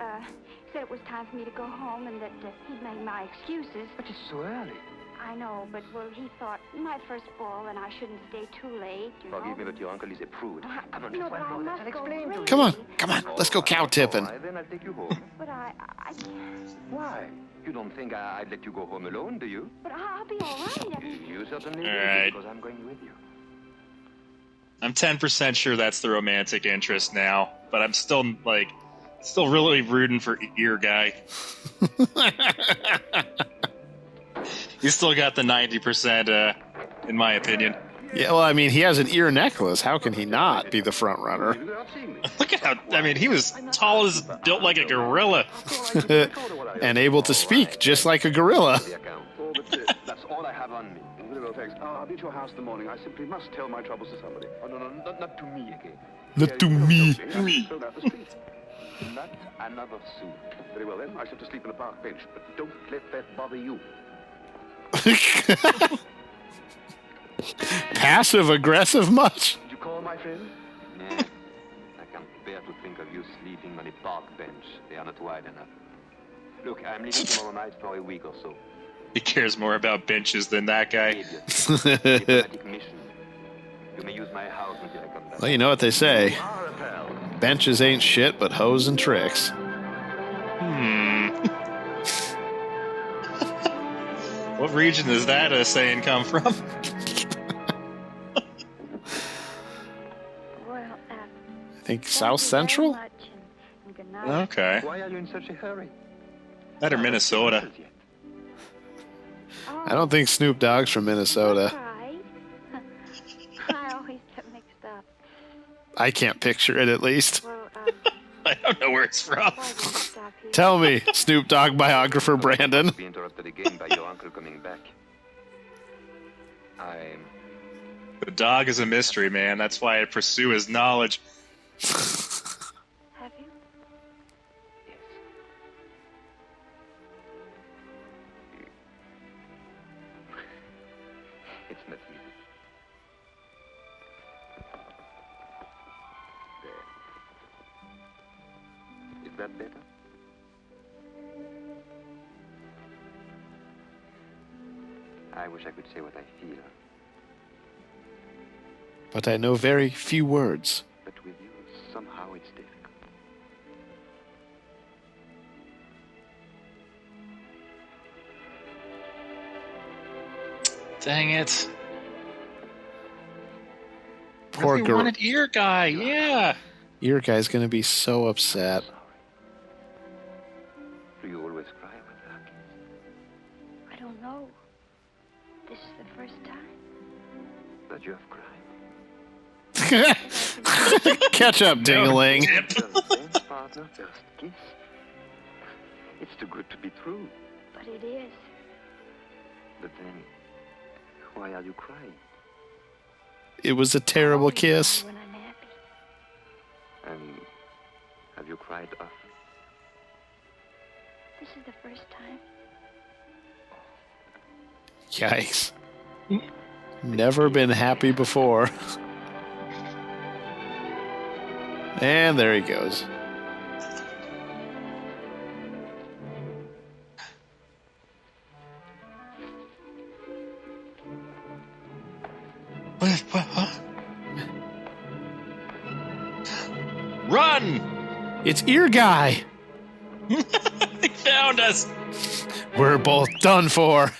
said it was time for me to go home and that he'd made my excuses. But it's so early. I know, but, well, he thought my first ball and I shouldn't stay too late, you know. Forgive me, but your uncle is a prude. Come on, No, just but I one more. must I'll go explain to you. really. Come on, let's go cow tipping. All right, then I'll take you home. But I can't. Why? You don't think I'd let you go home alone, do you? But I'll be all right. You certainly All will, right. because I'm going with you. I'm 10% sure that's the romantic interest now, but I'm still really rooting for Ear Guy. He's still got the 90%, in my opinion. Yeah, well, I mean, he has an ear necklace. How can he not be the front runner? Look at how, he was tall as, built like a gorilla. And able to speak just like a gorilla. Oh, but that's all I have on me. No, thanks. I'll be at your house in the morning. I simply must tell my troubles to somebody. Oh, no, not to me again. Not to me. Not another sou. Very well, then. I shall have to sleep in a park bench, but don't let that bother you. Passive aggressive much? Did you call, my friend? Nah. I can't bear to think of you sleeping on a park bench. They are not wide enough. Look, I'm leaving tomorrow night for a week or so. He cares more about benches than that guy. Diplomatic mission. You may use my house until I come back. Well, you know what they say. Benches ain't shit but hoes and tricks. What region does that saying come from? Well, I think South Central? Okay. Why are you in such a hurry? That or Minnesota. I don't think Snoop Dogg's from Minnesota. I always get mixed up. I can't picture it, at least. Well, I don't know where it's from. Tell me, Snoop Dogg biographer Brandon. Be interrupted again by your uncle coming back. The dog is a mystery, man. That's why I pursue his knowledge. Have you? Yes. It's not easy. There. Is that better? I wish I could say what I feel. But I know very few words. But with you, somehow it's difficult. Dang it. Poor Really wanted Ear Guy, yeah. Ear Guy's gonna be so upset. Do you always cry when that happens? first time. That you have cried. Catch up, ding-a-ling. Partner, first kiss. It's too good to be true. But it is. But then, why are you crying? It was a terrible kiss. When I'm happy. And have you cried often? This is the first time. Yikes. Never been happy before. And there he goes. Run! It's Ear Guy. He found us. We're both done for.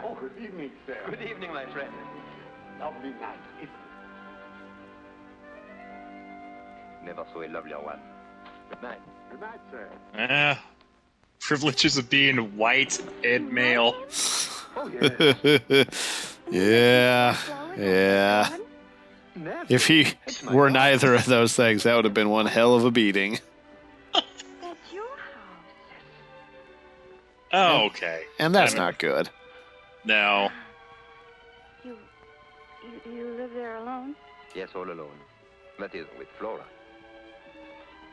Oh, good evening, sir. Good evening, my friend. Lovely night, isn't it? Never saw a lovelier one. Good night. Good night, sir. Privileges of being white and male. Oh, yeah. Yeah. If he were neither of those things, that would have been one hell of a beating. That's your house. Oh, okay. And that's not good. No. You live there alone? Yes, all alone. That is, with Flora.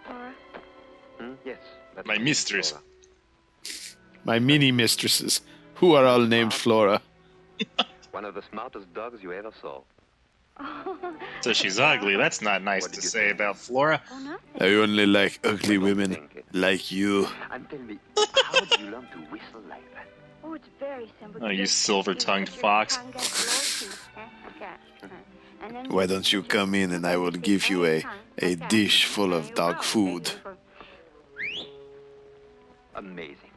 Flora? Yes. That's My mistress. Flora. My mini-mistresses, who are all named Flora. One of the smartest dogs you ever saw. So she's ugly. That's not nice to say about Flora. Oh, nothing. I only like ugly women like you. And tell me, how did you learn to whistle like that? Oh, it's very simple. Oh, you silver-tongued fox. Why don't you come in and I will give you a dish full of dog food. Amazing.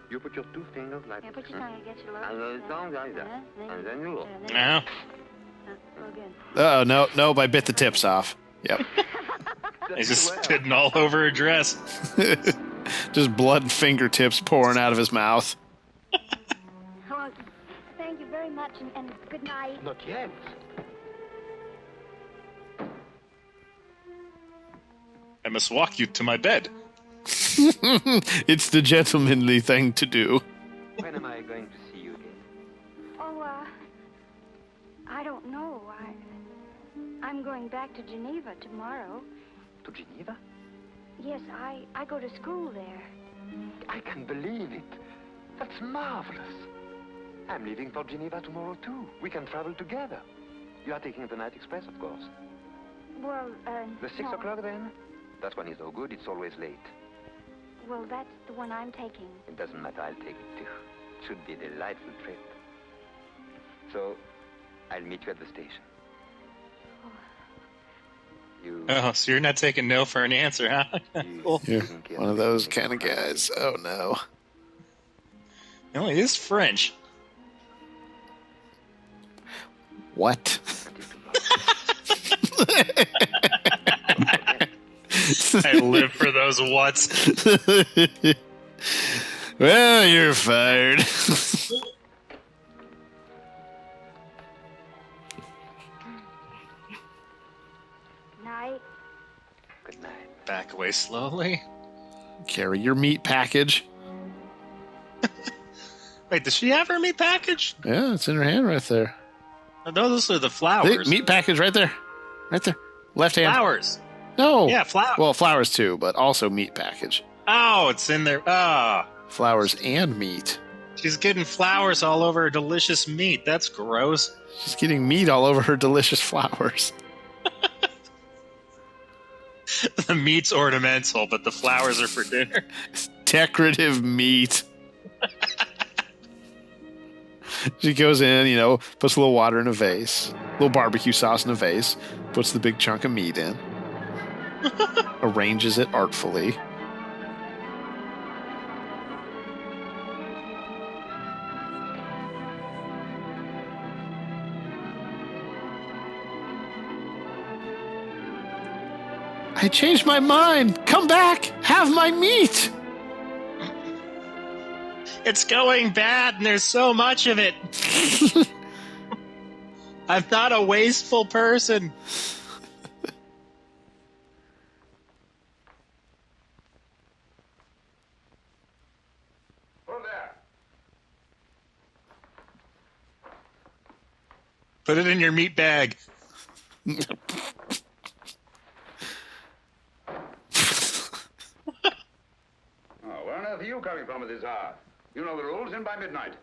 You put your two fingers like Yeah, put your this. tongue against your And lower the tongue like that. And then you look. No. Oh, no, I bit the tips off. Yep. He's just spitting all over her dress. Just blood fingertips pouring out of his mouth. Well, thank you very much, and good night. Not yet. I must walk you to my bed. It's the gentlemanly thing to do. When am I going to see you again? Oh, I don't know. I'm going back to Geneva tomorrow. To Geneva? Yes, I go to school there. I can believe it. That's marvelous. I'm leaving for Geneva tomorrow, too. We can travel together. You are taking the night express, of course. Well, The 6 no. o'clock, then? That one is no good. It's always late. Well, that's the one I'm taking. It doesn't matter. I'll take it, too. It should be a delightful trip. So, I'll meet you at the station. You... Oh, so you're not taking no for an answer, huh? Cool. You're one of those kind of guys. Oh, no. No, he is French. What? I live for those whats. Well, you're fired. Night. Good night. Back away slowly. Carry your meat package. Wait, does she have her meat package? Yeah, it's in her hand right there. No, those are the flowers. Meat package right there. Right there. Left hand. Flowers. No. Yeah, flowers. Well, flowers too, but also meat package. Oh, it's in there. Ah. Flowers and meat. She's getting flowers all over her delicious meat. That's gross. She's getting meat all over her delicious flowers. The meat's ornamental, but the flowers are for dinner. It's decorative meat. She goes in, puts a little water in a vase, a little barbecue sauce in a vase, puts the big chunk of meat in. Arranges it artfully. I changed my mind. Come back. Have my meat. It's going bad, and there's so much of it. I'm not a wasteful person. Hold there. Put it in your meat bag. Where on earth are you coming from at this hour? You know the rules, in by midnight.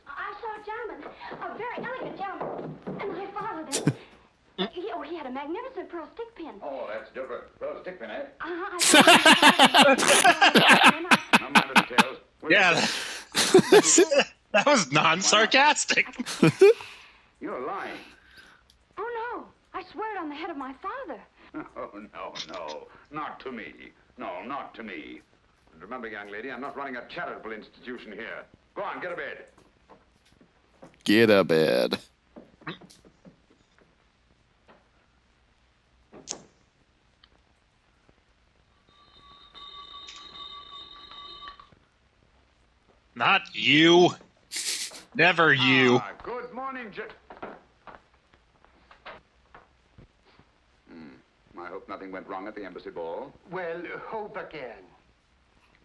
I saw a gentleman, a very elegant gentleman, and I followed him. He had a magnificent pearl stick pin. Oh, that's different. Pearl stick pin, eh? I No matter the details. Yeah, that was non-sarcastic. You're lying. Oh, no. I swear it on the head of my father. Oh, no. Not to me. No, not to me. And remember, young lady, I'm not running a charitable institution here. Go on, get a bed. Get a bed. Not you. Never you. Good morning, I hope nothing went wrong at the embassy ball. Well, hope again.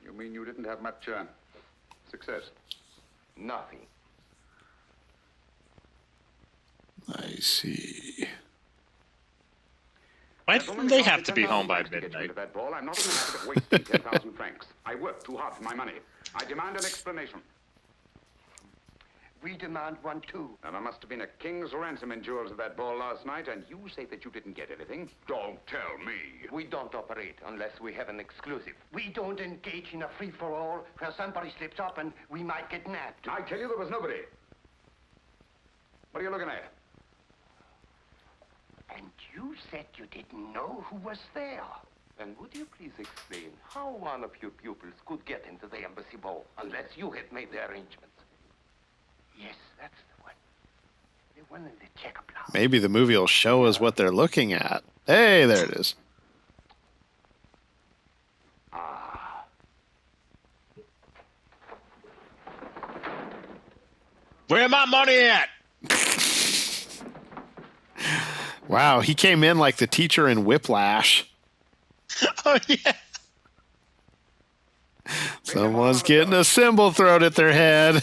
You mean you didn't have much success? Nothing. I see. Why didn't they have to be home by midnight? That ball, I'm not in the habit of wasting 10,000 francs. I worked too hard for my money. I demand an explanation. We demand one, too. Now, there must have been a king's ransom in jewels at that ball last night, and you say that you didn't get anything? Don't tell me. We don't operate unless we have an exclusive. We don't engage in a free-for-all where somebody slips up and we might get nabbed. I tell you, there was nobody. What are you looking at? And you said you didn't know who was there. Then would you please explain how one of your pupils could get into the embassy ball unless you had made the arrangements? Yes, that's the one. The one in the checker blouse. Maybe the movie will show us what they're looking at. Hey, there it is. Where my money at? Wow, he came in like the teacher in Whiplash. Oh, yeah. Someone's getting a cymbal thrown at their head.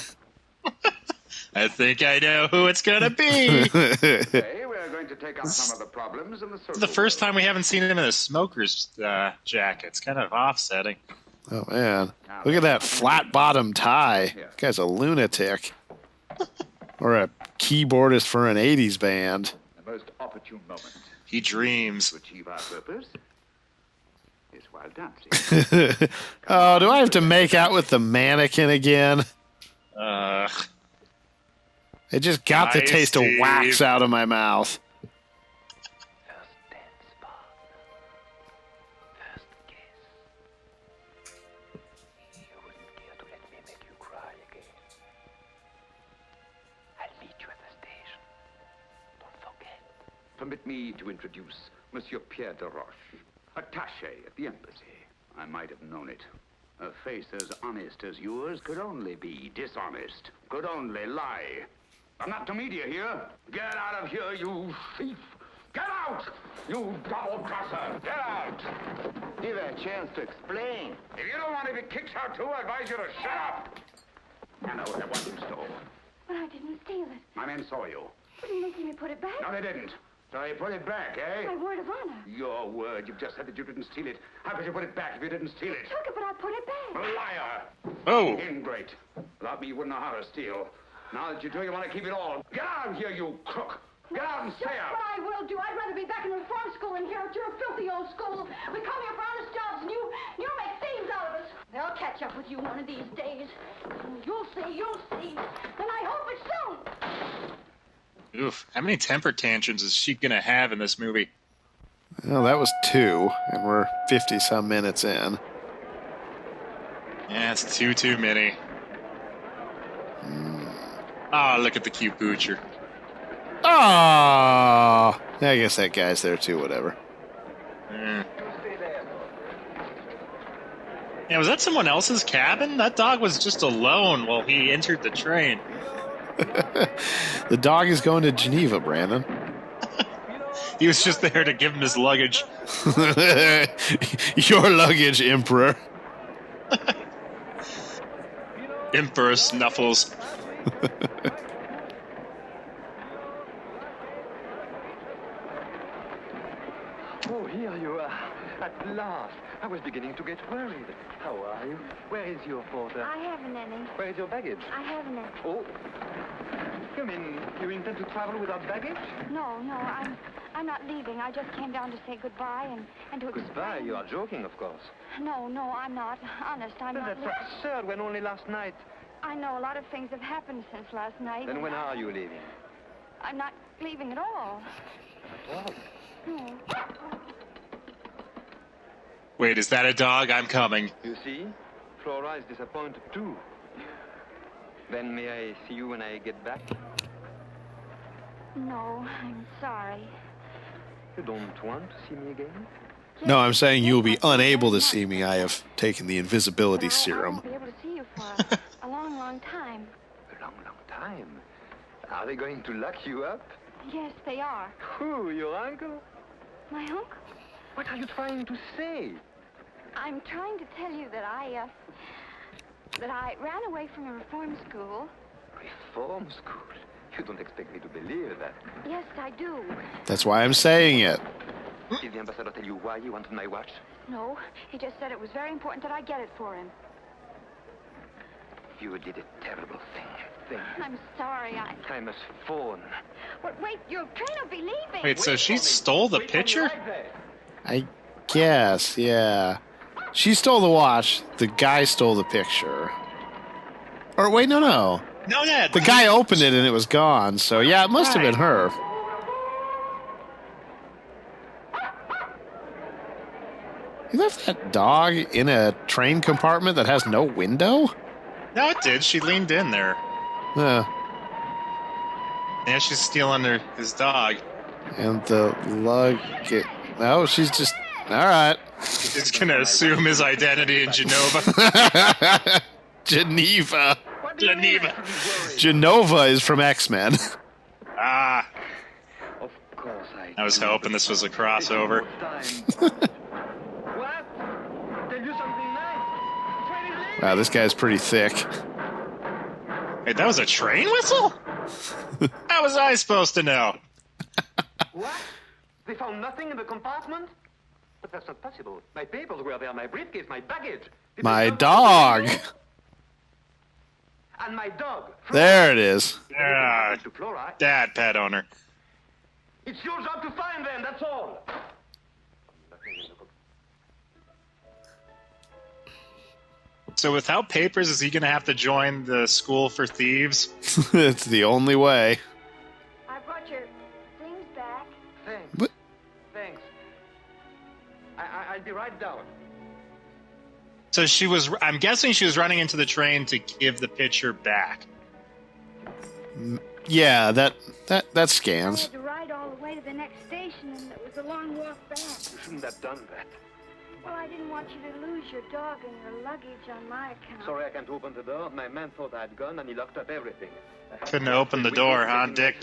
I think I know who it's going to be. Hey, we're going to take up some of the problems in the social It's the first time we haven't seen him in a smoker's jacket. It's kind of offsetting. Oh, man. Look at that flat-bottom tie. That guy's a lunatic. Or a keyboardist for an 80s band. The most opportune moment. He dreams. To achieve our purpose is while dancing. Oh, do I have to make out with the mannequin again? It just got the taste of wax out of my mouth. First dance partner. First kiss. You wouldn't care to let me make you cry again. I'll meet you at the station. Don't forget. Permit me to introduce Monsieur Pierre de Roche, attaché at the embassy. I might have known it. A face as honest as yours could only be dishonest, could only lie. I'm not to media here. Get out of here, you thief. Get out, you double-crosser. Get out. Give her a chance to explain. If you don't want to be kicked out too, I advise you to shut up. I know what you stole. But I didn't steal it. My men saw you. But didn't they see me put it back? No, they didn't. So you put it back, eh? My word of honor. Your word. You've just said that you didn't steal it. How could you put it back if you didn't steal it? I took it, but I put it back. Liar. Oh. Ingrate. Without me, you wouldn't know how to steal. Now that you do, you want to keep it all. Get out of here, you crook. Get out and stay out. What I will do. I'd rather be back in reform school than here at your filthy old school. We come here for honest jobs, and you make thieves out of us. They'll catch up with you one of these days. You'll see. And I hope it's soon. Oof. How many temper tantrums is she going to have in this movie? Well, that was 2, and we're 50-some minutes in. Yeah, it's too many. Ah, look at the cute butcher. Oh, I guess that guy's there too, whatever. Yeah, was that someone else's cabin? That dog was just alone while he entered the train. The dog is going to Geneva, Brandon. He was just there to give him his luggage. Your luggage, Emperor. Emperor Snuffles. Oh, here you are. At last. I was beginning to get worried. How are you? Where is your porter? I haven't any. Where is your baggage? I haven't any. Oh. You mean you intend to travel without baggage? No, I'm not leaving. I just came down to say goodbye and to Goodbye? explain. You are joking, of course. No, I'm not. Honest, I'm But not that's leaving. absurd when only last night. I know a lot of things have happened since last night. Then when are you leaving? I'm not leaving at all. Oh. No. Wait, is that a dog? I'm coming. You see? Flora is disappointed too. Then may I see you when I get back? No, I'm sorry. You don't want to see me again? No, I'm saying you'll be unable to see me. I have taken the invisibility I serum. won't be able to see you for a long, long time. A long, long time. Are they going to lock you up? Yes, they are. Who, your uncle? My uncle? What are you trying to say? I'm trying to tell you that I ran away from a reform school. Reform school? You don't expect me to believe that. Yes, I do. That's why I'm saying it. Did the ambassador tell you why he wanted my watch? No, he just said it was very important that I get it for him. You did a terrible thing. I'm sorry, I must phone. Wait, your train will be leaving. Wait, so she stole the picture? I guess, yeah. She stole the watch. The guy stole the picture. Or wait, no. No, yeah. The guy opened it and it was gone. So yeah, it must have been her. You left that dog in a train compartment that has no window? No, it did. She leaned in there. Yeah. Yeah, she's stealing his dog. And the luggage. No, she's just. All right. She's going to assume his identity in Genova. Geneva. Geneva. Genova is from X-Men. Ah. Of course I was hoping this was a crossover. Wow, this guy's pretty thick. Wait, that was a train whistle? How was I supposed to know? What? They found nothing in the compartment? But that's not possible. My papers were there, my briefcase, my baggage. Did My they find dog. the- And my dog. There it is. Yeah, To Flora. dad, pet owner. It's your job to find them, that's all. So without papers, is he going to have to join the school for thieves? It's the only way. I brought your things back. Thanks. What? Thanks. I'll be right down. So I'm guessing she was running into the train to give the picture back. Yeah, that I scans. had to ride all the way to the next station, and it was a long walk back. You shouldn't have done that. Well, I didn't want you to lose your dog and your luggage on my account. Sorry I can't open the door. My man thought I had gone and he locked up everything. Couldn't open the door, huh, Dick?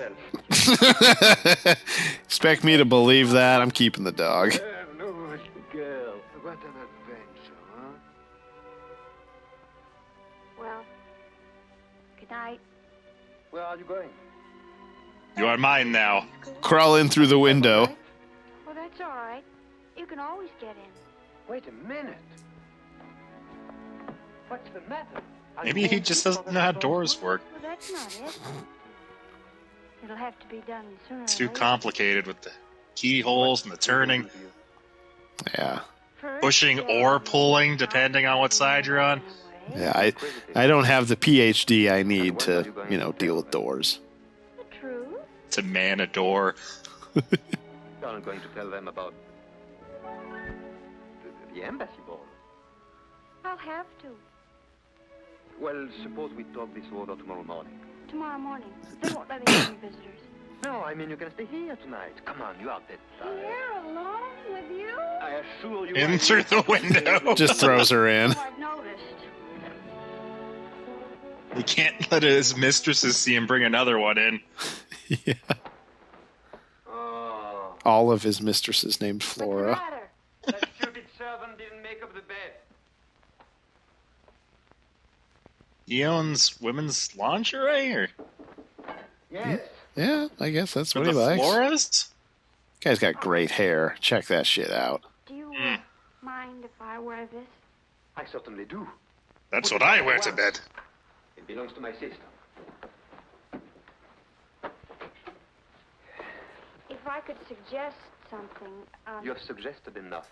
Expect me to believe that? I'm keeping the dog. No, girl. What an adventure, huh? Well, good night. Where are you going? You are mine now. Crawl in through the window. Well, that's all right. You can always get in. Wait a minute. What's the matter? Are Maybe you he going just to doesn't know how doors work. Well, that's not it. It'll have to be done sooner It's or too later. complicated with the keyholes and the turning, Yeah. First, pushing or pulling, depending on what side you're on. Yeah, I don't have the PhD I need to, deal with doors. True. To man a door. You aren't going to tell them about The embassy ball. I'll have to. Well, suppose we talk this over tomorrow morning. Tomorrow morning. They won't let me have any visitors. No, I mean you can stay here tonight. Come on, you are dead tired. Here alone with you? I assure you. In through the window. Just throws her in. Oh, I've noticed. He can't let his mistresses see him bring another one in. Yeah. Oh. All of his mistresses named What's the Flora. matter? That stupid servant didn't make up the bed. He owns women's lingerie, or Yes. Yeah, I guess that's for what he the likes. florist? Guy's got great hair. Check that shit out. Do you Mm. mind if I wear this? I certainly do. That's what I wear to bed. It belongs to my sister. If I could suggest something, You have suggested enough.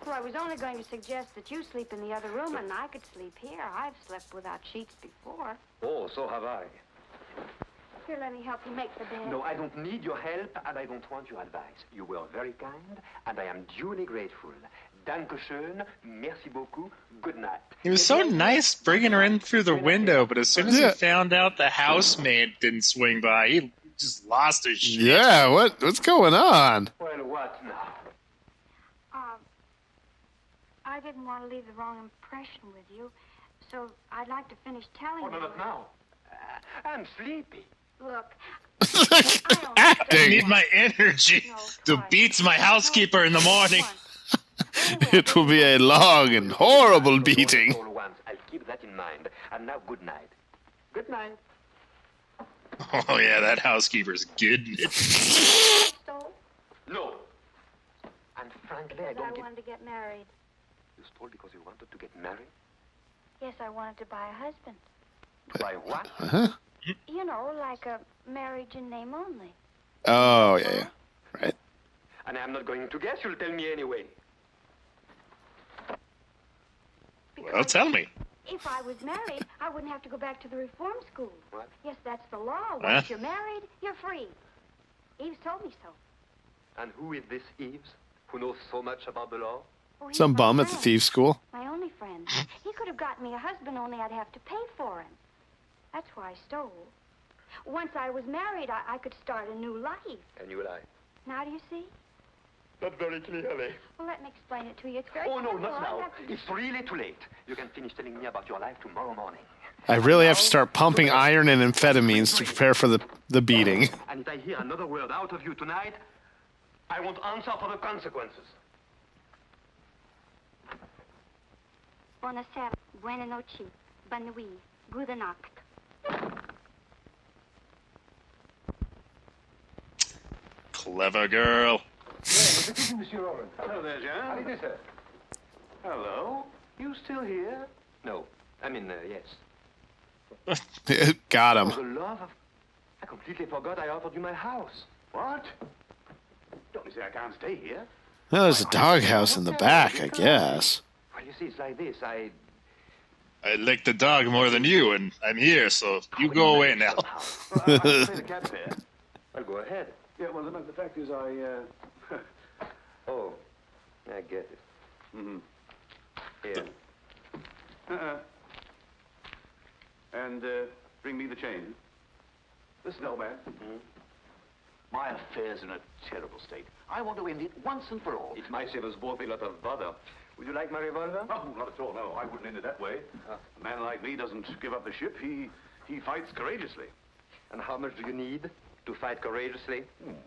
well, I was only going to suggest that you sleep in the other room and I could sleep here. I've slept without sheets before. Oh, so have I. Here, let me help you make the bed. No, I don't need your help, and I don't want your advice. You were very kind, and I am duly grateful. Dankeschön, merci beaucoup, good night. He was so nice bringing her in through the window, but as soon as Yeah. he found out the housemaid didn't swing by, he just lost his shit. Yeah, what's going on? Well, what now? I didn't want to leave the wrong impression with you, so I'd like to finish telling Oh, no, you. not now. I'm sleepy. Look, I Acting. need my energy to beat my housekeeper in the morning. It will be a long and horrible beating. All once. I'll keep that in mind. And now, good night. Good night. Oh, yeah, that housekeeper's good. So, No. And frankly, I I don't get... wanted to get married. You stole because you wanted to get married? Yes, I wanted to buy a husband. By what? Uh-huh. You know, like a marriage in name only. Oh, yeah. Right. And I'm not going to guess. You'll tell me anyway. Well, tell me. If I was married, I wouldn't have to go back to the reform school. What? Yes, that's the law. Once Huh? you're married, you're free. Eves told me so. And who is this Eves, who knows so much about the law? Oh, he's Some my bum at the friend. thieves' school. My only friend. He could have gotten me a husband, only I'd have to pay for him. That's why I stole. Once I was married, I could start a new life. A new life. Now do you see? Not very clearly. Well, let me explain it to you. It's very Oh, no, simple. not I now. have to- It's really too late. You can finish telling me about your life tomorrow morning. I really have to start pumping iron and amphetamines to prepare for the beating. And if I hear another word out of you tonight, I won't answer for the consequences. Buonasera, buona noche, bonne nuit, gute Nacht. Clever girl. Hello there, John. How do you do, sir? Hello. You still here? No. I mean, yes. Got For him. the love of... I completely forgot I offered you my house. What? Don't you say I can't stay here? Well, there's a doghouse in the back, I guess. Well, you see, it's like this. I like the dog more than you, and I'm here, so you go away now. Well, I can play the cat there. Well, go ahead. Yeah, well, the fact is Oh, I get it. Mm-hmm. Here. And, bring me the chain. Listen, old man. My affair's in a terrible state. I want to end it once and for all. It might save us both a lot of bother. Would you like my revolver? Oh, not at all, no. I wouldn't end it that way. A man like me doesn't give up the ship. He fights courageously. And how much do you need to fight courageously?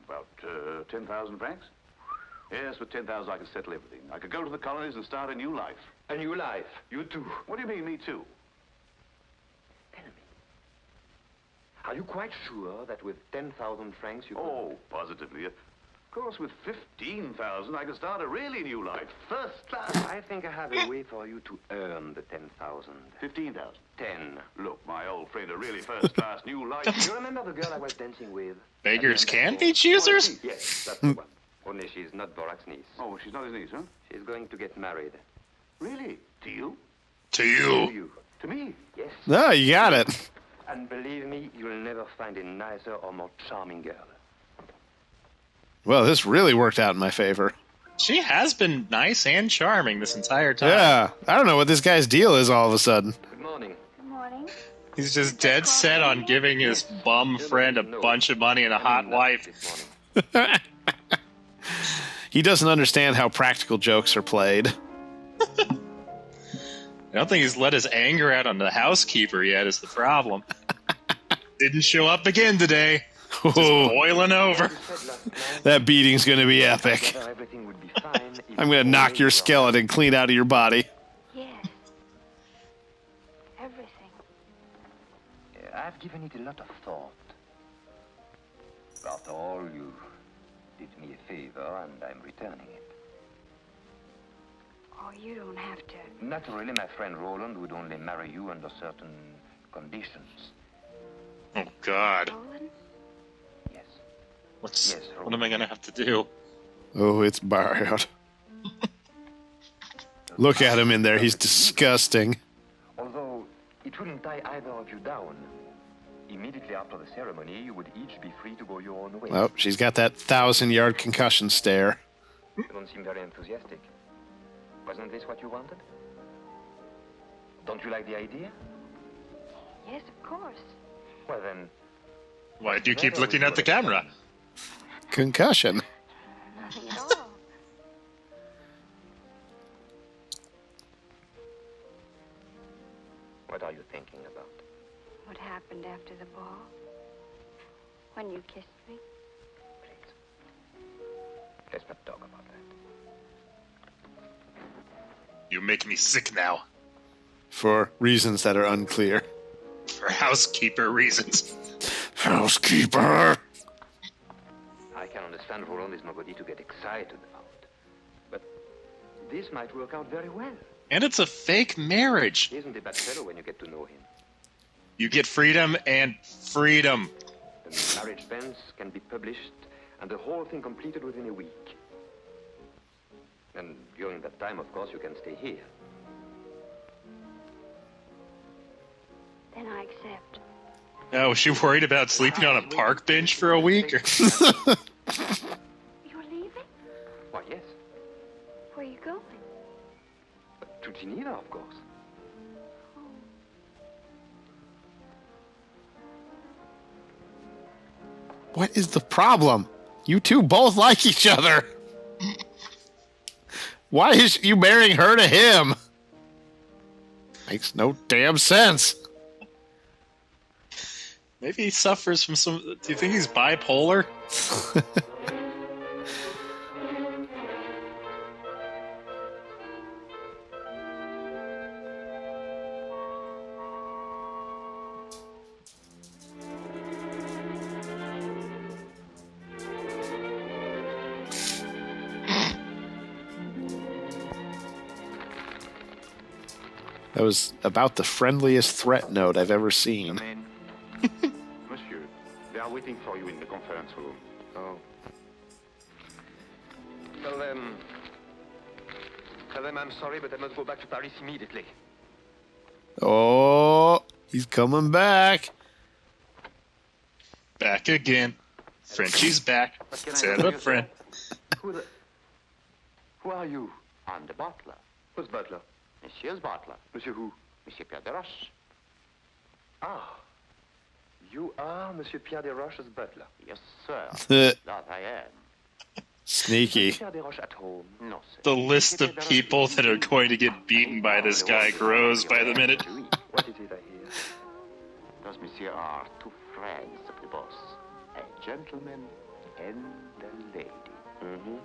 About 10,000 francs. Yes, with 10,000 I could settle everything. I could go to the colonies and start a new life. A new life. You too. What do you mean, me too? Tell me. Are you quite sure that with 10,000 francs you could... Oh, positively. Of course, with 15,000 I could start a really new life. First class. I think I have a way for you to earn the 10,000. 15,000. 10. Look, my old friend, a really first-class new life. You remember the girl I was dancing with? Beggars can be choosers? Yes, that's the one. Only she's not Borak's niece. Oh, she's not his niece, huh? She's going to get married. Really? To you? To To you. you. To me? Yes. No, you got it. And believe me, you'll never find a nicer or more charming girl. Well, this really worked out in my favor. She has been nice and charming this entire time. Yeah, I don't know what this guy's deal is all of a sudden. Good morning. Good morning. He's just dead set on giving his bum friend a bunch of money and a hot wife. He doesn't understand how practical jokes are played. I don't think he's let his anger out on the housekeeper yet is the problem. Didn't show up again today. Just boiling over. That beating's going to be epic. I'm going to knock your skeleton clean out of your body. Yes. Everything. I've given it a lot of thought. After all, you did me a favor, and I'm returning it. Oh, you don't have to. Naturally, my friend Roland would only marry you under certain conditions. Oh, God. Roland? Yes. What am I going to have to do? Oh, it's bad. Look at him in there. He's disgusting. Although it wouldn't tie either of you down. Immediately after the ceremony, you would each be free to go your own way. Oh, she's got that 1,000-yard concussion stare. You don't seem very enthusiastic. Wasn't this what you wanted? Don't you like the idea? Yes, of course. Well, then... Why do you keep looking at the camera? Concussion. Nothing at all. What are you thinking about? What happened after the ball? When you kissed me? Please. Let's not talk about that. You make me sick now. For reasons that are unclear. For housekeeper reasons. Housekeeper! I can understand Roland is nobody to get excited about. But this might work out very well. And it's a fake marriage. He isn't a bad fellow when you get to know him. You get freedom and freedom. The marriage banns can be published and the whole thing completed within a week. And during that time, of course, you can stay here. Then I accept. Oh, was she worried about sleeping on a park bench for a week? Or... You're leaving? Why, yes. Where are you going? To Geneva, of course. What is the problem? You two both like each other. Why is you marrying her to him? Makes no damn sense. Maybe he suffers from some... Do you think he's bipolar? That was about the friendliest threat note I've ever seen. Monsieur, they are waiting for you in the conference room. Oh. Tell them I'm sorry, but I must go back to Paris immediately. Oh, he's coming back. Back again. Frenchie's back. Set up, friend. Who are you? I'm the butler. Who's butler? Monsieur's butler. Monsieur who? Monsieur Pierre Desroches. Ah. You are Monsieur Pierre Desroches' butler. Yes, sir. That I am. Sneaky. Pierre Desroches at home? No, sir. The list of people that are going to get beaten by this guy grows by the minute. What is it I hear? Those monsieur are two friends of the boss. A gentleman and a lady. Mm-hmm.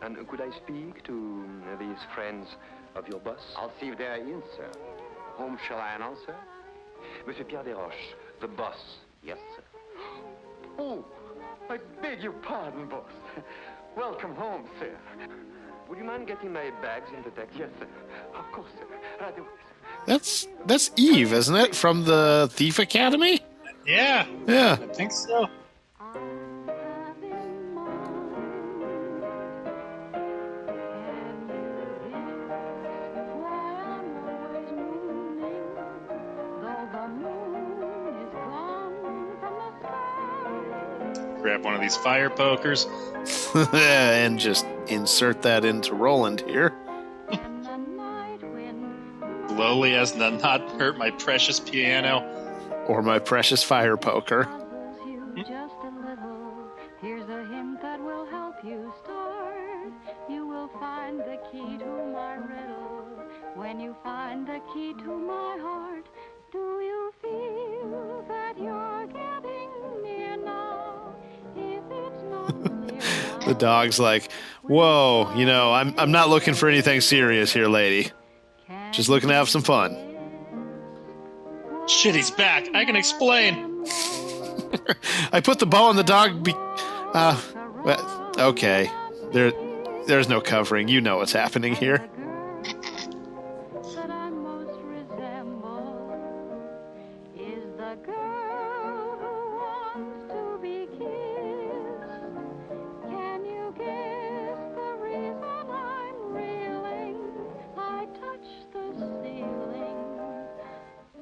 And could I speak to these friends of your boss? I'll see if they're in, sir. Whom shall I announce, sir? Monsieur Pierre Desroches, the boss. Yes, sir. Oh, I beg your pardon, boss. Welcome home, sir. Would you mind getting my bags in the taxi? Yes, sir. Of course, sir. Right away, sir. That's Eve, isn't it? From the Thief Academy? Yeah. Yeah. I think so. Grab one of these fire pokers. And just insert that into Roland here. Slowly as to not hurt my precious piano. Or my precious fire poker. Just a little. Here's a hint that will help you start. You will find the key to my riddle. When you find the key to my heart, do you feel that you're getting near now? If it's not clear, The dog's like, whoa, you know, I'm not looking for anything serious here, lady. Just looking to have some fun. Shit, he's back. I can explain. I put the bow on the dog okay. There's no covering. You know what's happening here. that I most resemble is the girl who wants to be kissed. Can you guess the reason I'm reeling? I touch the ceiling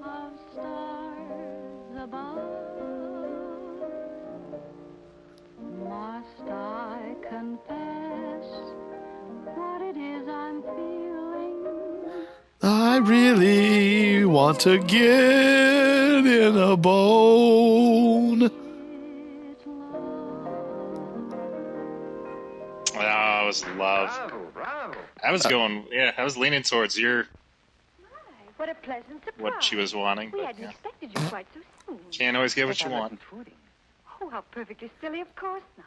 of stars above. Must I confess what it is I'm feeling? I really want to get in a bone. Oh, it was love. Bravo. I was going, I was leaning towards What a pleasant surprise. what she was wanting. We But, hadn't yeah. expected you quite so soon. Can't always get what you want. Oh, how perfectly silly. Of course not.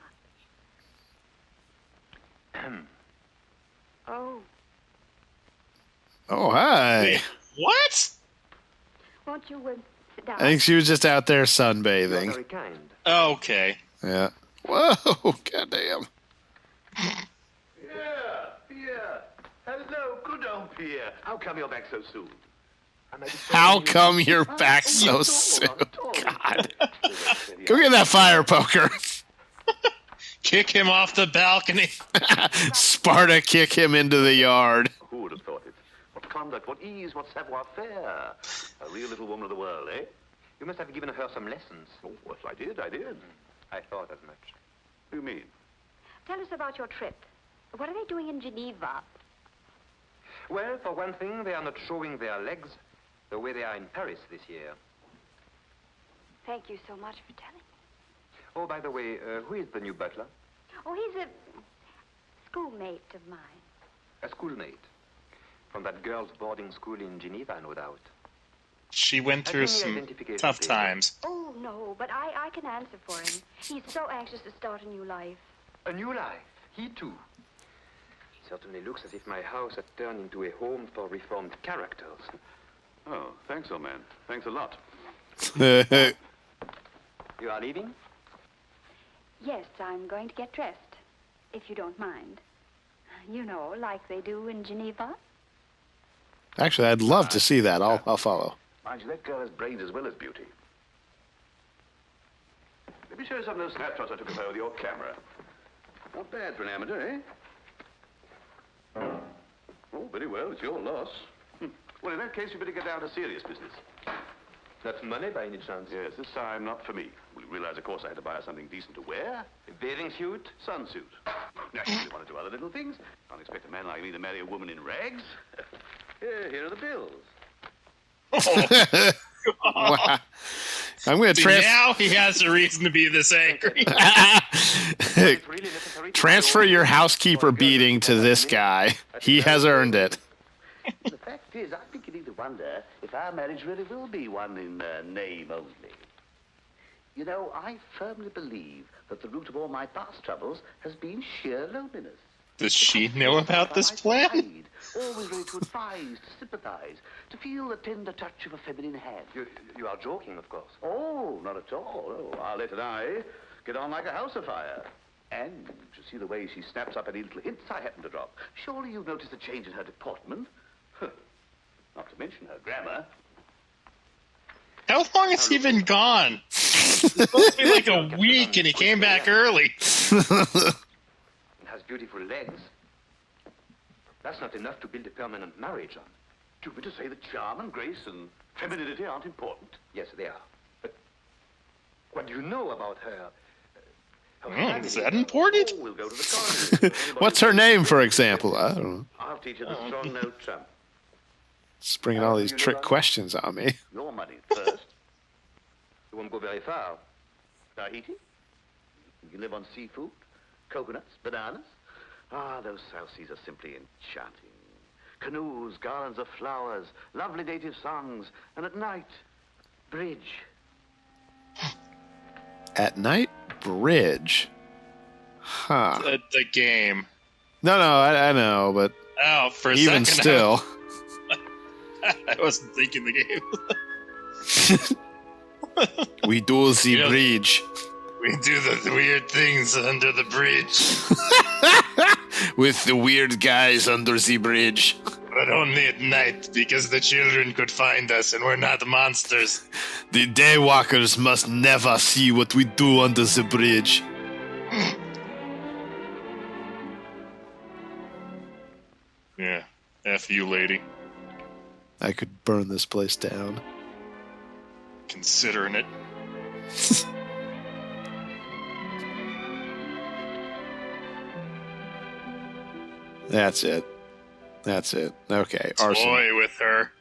Oh, Oh, hi. Wait, what? won't you sit down? I think she was just out there sunbathing. Very kind. Okay. Yeah. Whoa, goddamn. Pierre. Hello, good old Pierre. How come you're back so soon? How come you're back so soon? God. Go get that fire poker. Kick him off the balcony. Sparta kick him into the yard. Who would have thought it? What conduct, what ease, what savoir-faire. A real little woman of the world, eh? You must have given her some lessons. Oh, yes, I did. I thought as much. What do you mean? Tell us about your trip. What are they doing in Geneva? Well, for one thing, they are not showing their legs the way they are in Paris this year. Thank you so much for telling me. Oh, by the way, who is the new butler? Oh, he's a schoolmate of mine. A schoolmate. From that girls' boarding school in Geneva, no doubt. She went through some tough times. Oh, no, but I can answer for him. He's so anxious to start a new life. A new life. He too. Certainly looks as if my house had turned into a home for reformed characters. Oh, thanks, old man. Thanks a lot. You are leaving? Yes, I'm going to get dressed, if you don't mind. You know, like they do in Geneva. Actually, I'd love to see that. I'll follow. Mind you, that girl has brains as well as beauty. Let me show you some of those snapshots I took of her with your camera. Not bad for an amateur, eh? Oh, very well. It's your loss. Well, in that case, you better get down to serious business. That's money by any chance? Yes, this time not for me. Well, you realize, of course, I had to buy her something decent to wear. A bathing suit? Sunsuit. Naturally, want to do other little things. Can't expect a man like me to marry a woman in rags. Here are the bills. Wow. I'm going to Now he has a reason to be this angry. transfer your housekeeper beating to this guy. He has earned it. The fact is, I'm beginning to wonder if our marriage really will be one in name only. You know, I firmly believe that the root of all my past troubles has been sheer loneliness. Does she know about this plan? Always ready to advise, to sympathize, to feel the tender touch of a feminine hand. You are joking, of course. Oh, not at all. Oh, Arlette and I get on like a house afire. And to see the way she snaps up any little hints I happen to drop. Surely you've noticed a change in her deportment. Not to mention her grammar. How long has he been gone? It's supposed to be like a week and he came back early. Has beautiful legs. That's not enough to build a permanent marriage on. Do you mean to say that charm and grace and femininity aren't important? Yes, they are. But what do you know about her? Is that important? We'll go to the colony. What's her name, for example? I don't know. I'll teach her the strong note trump. It's bringing all these trick questions on me. Your money first. You won't go very far. Tahiti? You live on seafood, coconuts, bananas. Ah, those South Seas are simply enchanting. Canoes, garlands of flowers, lovely native songs, and at night, bridge. At night, bridge. Huh. The game. No, I know, but Oh, for a even second. still. I wasn't thinking the game. We do the bridge. We do the weird things under the bridge. With the weird guys under the bridge. But only at night, because the children could find us and we're not monsters. The daywalkers must never see what we do under the bridge. Yeah, F you, lady. I could burn this place down. Considering it. That's it. Okay, arson. Toy with her.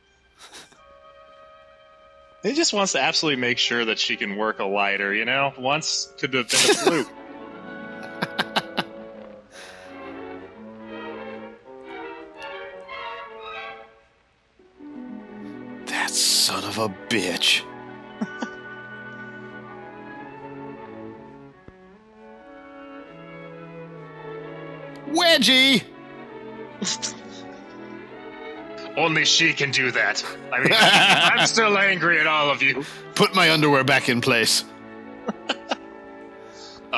He just wants to absolutely make sure that she can work a lighter, you know? Once could have been a fluke. That son of a bitch. Wedgie! Only she can do that. I mean, I'm still angry at all of you. Put my underwear back in place.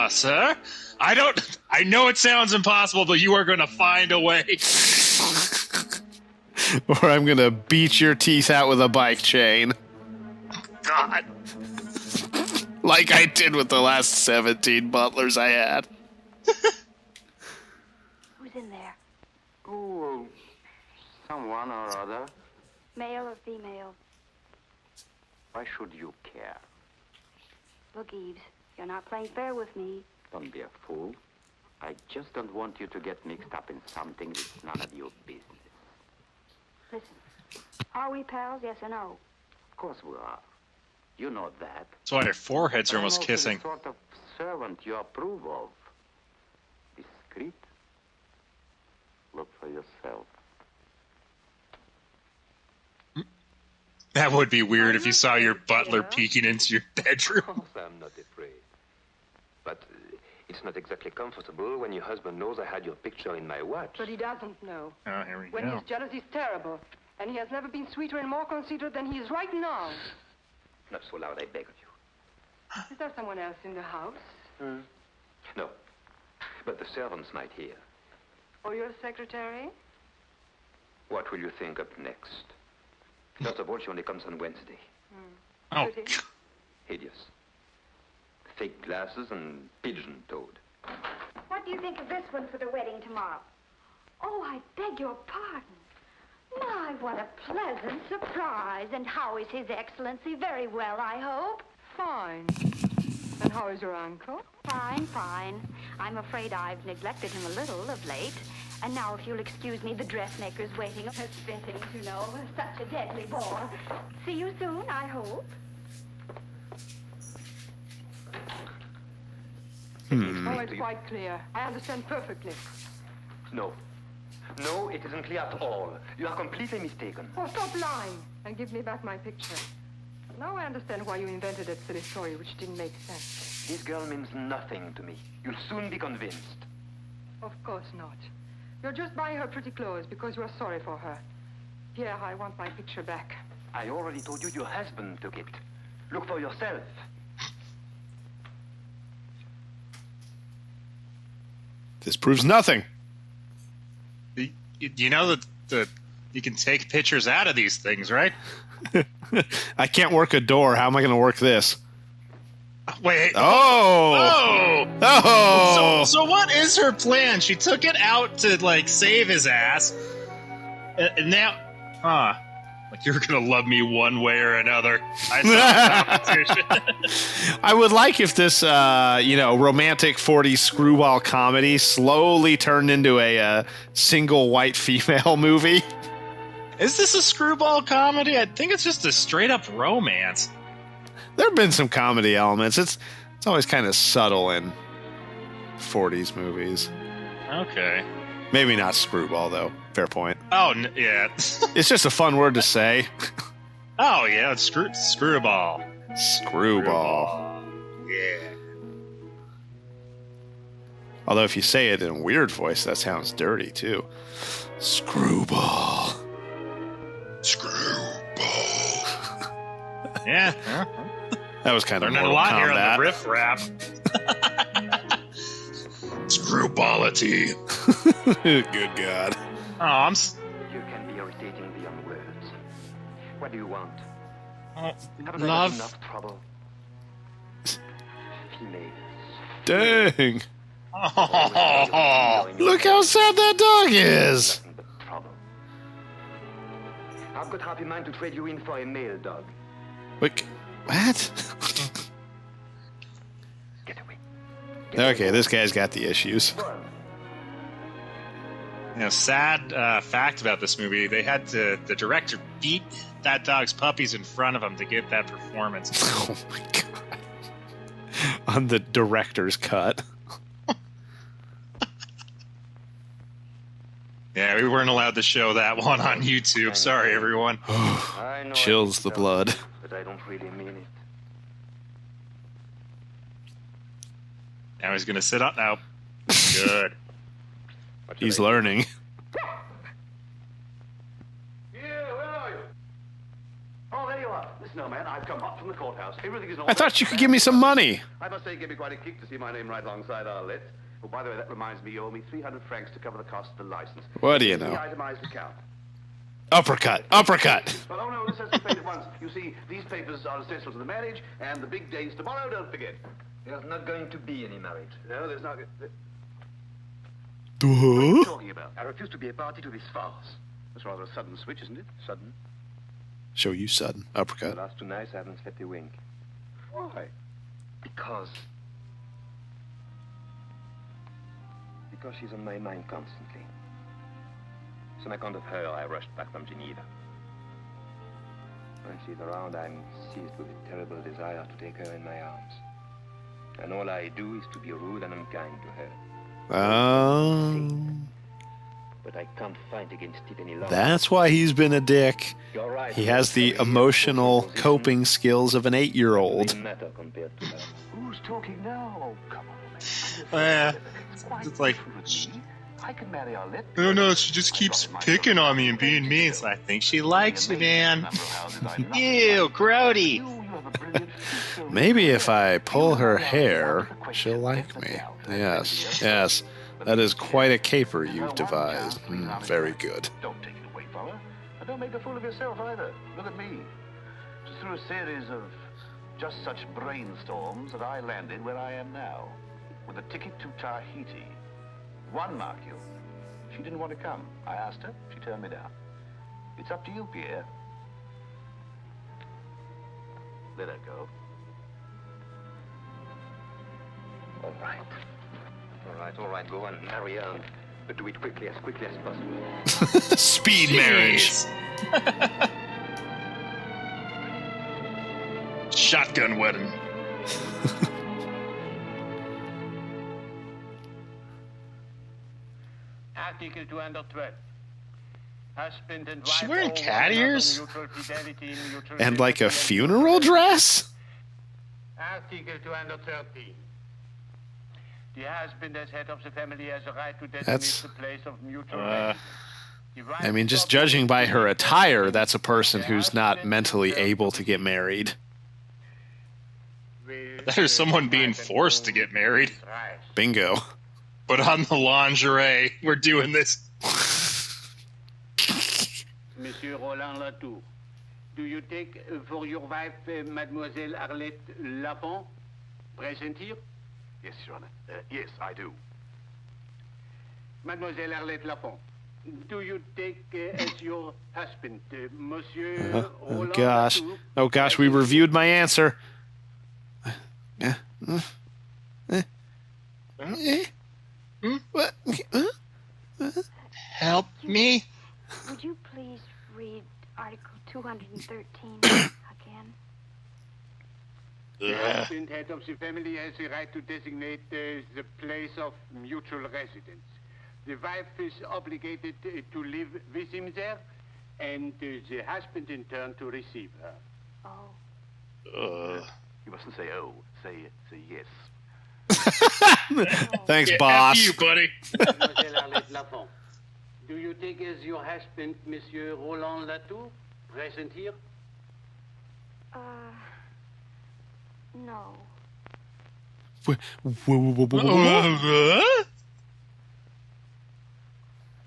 Sir? I know it sounds impossible, but you are going to find a way. Or I'm gonna beat your teeth out with a bike chain. God. Like I did with the last 17 butlers I had. Who's in there? Oh, someone or other. Male or female? Why should you care? Look, Eves, you're not playing fair with me. Don't be a fool. I just don't want you to get mixed up in something that's none of your business. Listen, are we pals, yes or no? Of course we are. You know that. That's why their foreheads are I'm almost also kissing. the sort of servant you approve of. Discreet. Look for yourself. That would be weird if you saw your butler peeking into your bedroom. Of course I'm not afraid. But it's not exactly comfortable when your husband knows I had your picture in my watch. But he doesn't know. Oh, here we When go. he's jealous, he's terrible. And he has never been sweeter and more considerate than he is right now. Not so loud, I beg of you. Is there someone else in the house? No. But the servants might hear. Or your secretary? What will you think up next? First of all, she only comes on Wednesday. Oh, Pretty. Hideous. Fake glasses and pigeon-toed. What do you think of this one for the wedding tomorrow? Oh, I beg your pardon. My, what a pleasant surprise. And how is His Excellency? Very well, I hope. Fine. And how is your uncle? Fine, fine. I'm afraid I've neglected him a little of late. And now, if you'll excuse me, the dressmaker's waiting. Her fittings, you know, such a deadly bore. See you soon, I hope. Oh, it's quite clear. I understand perfectly. No. No, it isn't clear at all. You are completely mistaken. Oh, stop lying and give me back my picture. Now I understand why you invented that silly story, which didn't make sense. This girl means nothing to me. You'll soon be convinced. Of course not. You're just buying her pretty clothes because you are sorry for her. Pierre, I want my picture back. I already told you your husband took it. Look for yourself. This proves nothing. You know that you can take pictures out of these things, right? I can't work a door. How am I going to work this? Wait. Oh! Oh! Oh! So what is her plan? She took it out to, like, save his ass. And now... Huh. Like, you're gonna love me one way or another. I saw the competition. I would like if this, romantic 40s screwball comedy slowly turned into a single white female movie. Is this a screwball comedy? I think it's just a straight up romance. There have been some comedy elements. It's always kind of subtle in 40s movies. Okay. Maybe not screwball, though. Fair point. Oh, yeah. It's just a fun word to say. Oh, yeah, it's screwball. Screwball. Yeah. Although if you say it in a weird voice, that sounds dirty, too. Screwball. Screwball. Yeah. That was kind of learning a lot here on the riff rap. Screwballity. Good God. Oh, You can be irritating beyond words. What do you want? Haven't I love. had enough trouble? Females. Dang. Oh. Look how sad that dog is. Nothing but trouble. I've got half a mind to trade you in for a male dog. Wait, what? Okay, this guy's got the issues. Sad fact about this movie, they had the director beat that dog's puppies in front of him to get that performance. Oh my God. On the director's cut. Yeah, we weren't allowed to show that one on YouTube. Sorry, everyone. I know Chills the blood. But I don't really mean it. Now he's going to sit up now. Good. He's learning. Oh, there you are. Listen, old man, I've come up from the courthouse. Everything is all I thought you could give me some money. I must say, it gave me quite a kick to see my name right alongside Arlette. Oh, by the way, that reminds me, you owe me 300 francs to cover the cost of the license. What do you The know? itemized account. Uppercut. Uppercut. But oh no, this has to be paid at once. You see, these papers are essential to the marriage, and the big day's tomorrow, don't forget. There's not going to be any marriage. No, there's not... What are you talking about? I refuse to be a party to this farce. That's rather a sudden switch, isn't it? Sudden. Show you sudden. The Uppercut. last 2 nights I haven't slept a wink. Why? Because she's on my mind constantly. So on account of her, I rushed back from Geneva. When she's around, I'm seized with a terrible desire to take her in my arms. And all I do is to be rude and unkind to her. But I can't fight against it any longer. That's why he's been a dick. You're right. He has the emotional coping skills of an 8-year-old. Doesn't matter compared to her. Who's talking now? Oh, come on, man. It's like, I can marry Arlette. oh no, she just keeps picking on me and being mean. So I think she likes you, man. Ew, grody. Maybe if I pull her hair, she'll like me. Yes, yes. That is quite a caper you've devised. Very good. Don't take it away from her. And don't make a fool of yourself either. Look at me. Just through a series of just such brainstorms that I landed where I am now. With a ticket to Tahiti. One, mark you. She didn't want to come. I asked her. She turned me down. It's up to you, Pierre. Let her go. All right, go on, marry her, but do it quickly as possible. Speed marriage. Shotgun wedding. Article 212. Husband and She wife wearing owe cat one another ears? mutual fidelity in mutual And like a sympathy funeral dress? Article 213. The husband, as head of the family, has a right to designate That's- the place of mutual marriage. The wife I mean, is just obligated judging by to her make attire, the that's a person who's not husband mentally himself able to get married. will There's someone being wife and forced to home get married. right. Bingo. Put on the lingerie. We're doing this. Monsieur Roland Latour, do you take for your wife Mademoiselle Arlette Lapon? Present here? Yes, Your Honor. Yes, I do. Mademoiselle Arlette Lapon, Do you take as your husband, Monsieur Oh gosh. Oh gosh, we reviewed my answer. What? Help me. Would you please read Article 213 again? The husband, head of the family, has the right to designate the place of mutual residence. The wife is obligated to live with him there, and the husband in turn to receive her. Oh. You mustn't say oh, say yes. Thanks, Yeah, boss. F you, buddy. Mademoiselle Arlette Lafont, do you take as your husband Monsieur Roland Latour, present here? No.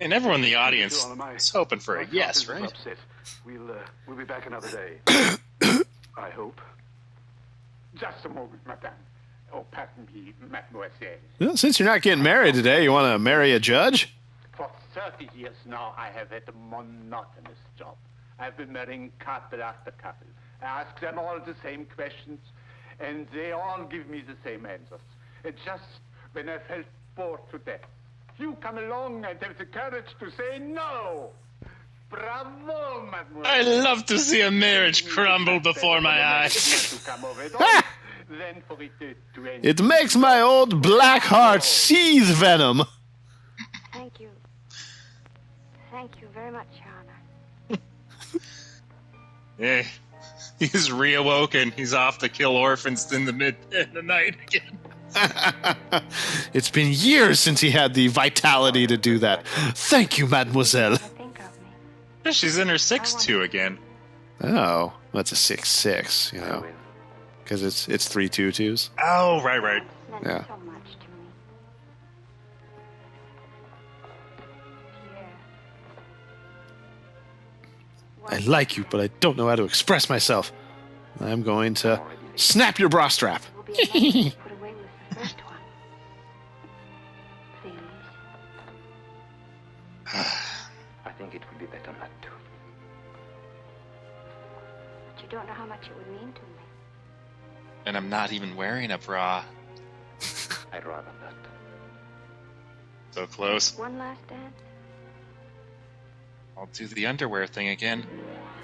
And everyone in the audience is hoping for a yes, right? Upset. We'll be back another day. I hope. Just a moment, madame. Oh, pardon me, mademoiselle. Well, since you're not getting married today, you want to marry a judge? For 30 years now, I have had a monotonous job. I've been marrying couple after couple. I ask them all the same questions, and they all give me the same answers. And just when I felt bored to death, you come along and have the courage to say no. Bravo, mademoiselle. I love to see a marriage crumble before my eyes. Then for it to end. It makes my old black heart seethe venom. Thank you. Thank you very much, Your Honor. Hey, he's reawoken. He's off to kill orphans in the night again. It's been years since he had the vitality to do that. Thank you, mademoiselle. Yeah, she's in her 6'2" again. Oh, that's a 6'6", you know, because it's 3 2s. Oh, right. Yeah. So much to me. Pierre. I like you, but I don't know how to express myself. I'm going to snap your bra strap. Put away with the first one. Please. I think it would be better not to. But you don't know how much it would mean to me. And I'm not even wearing a bra. I'd rather not. So close. One last dance? I'll do the underwear thing again.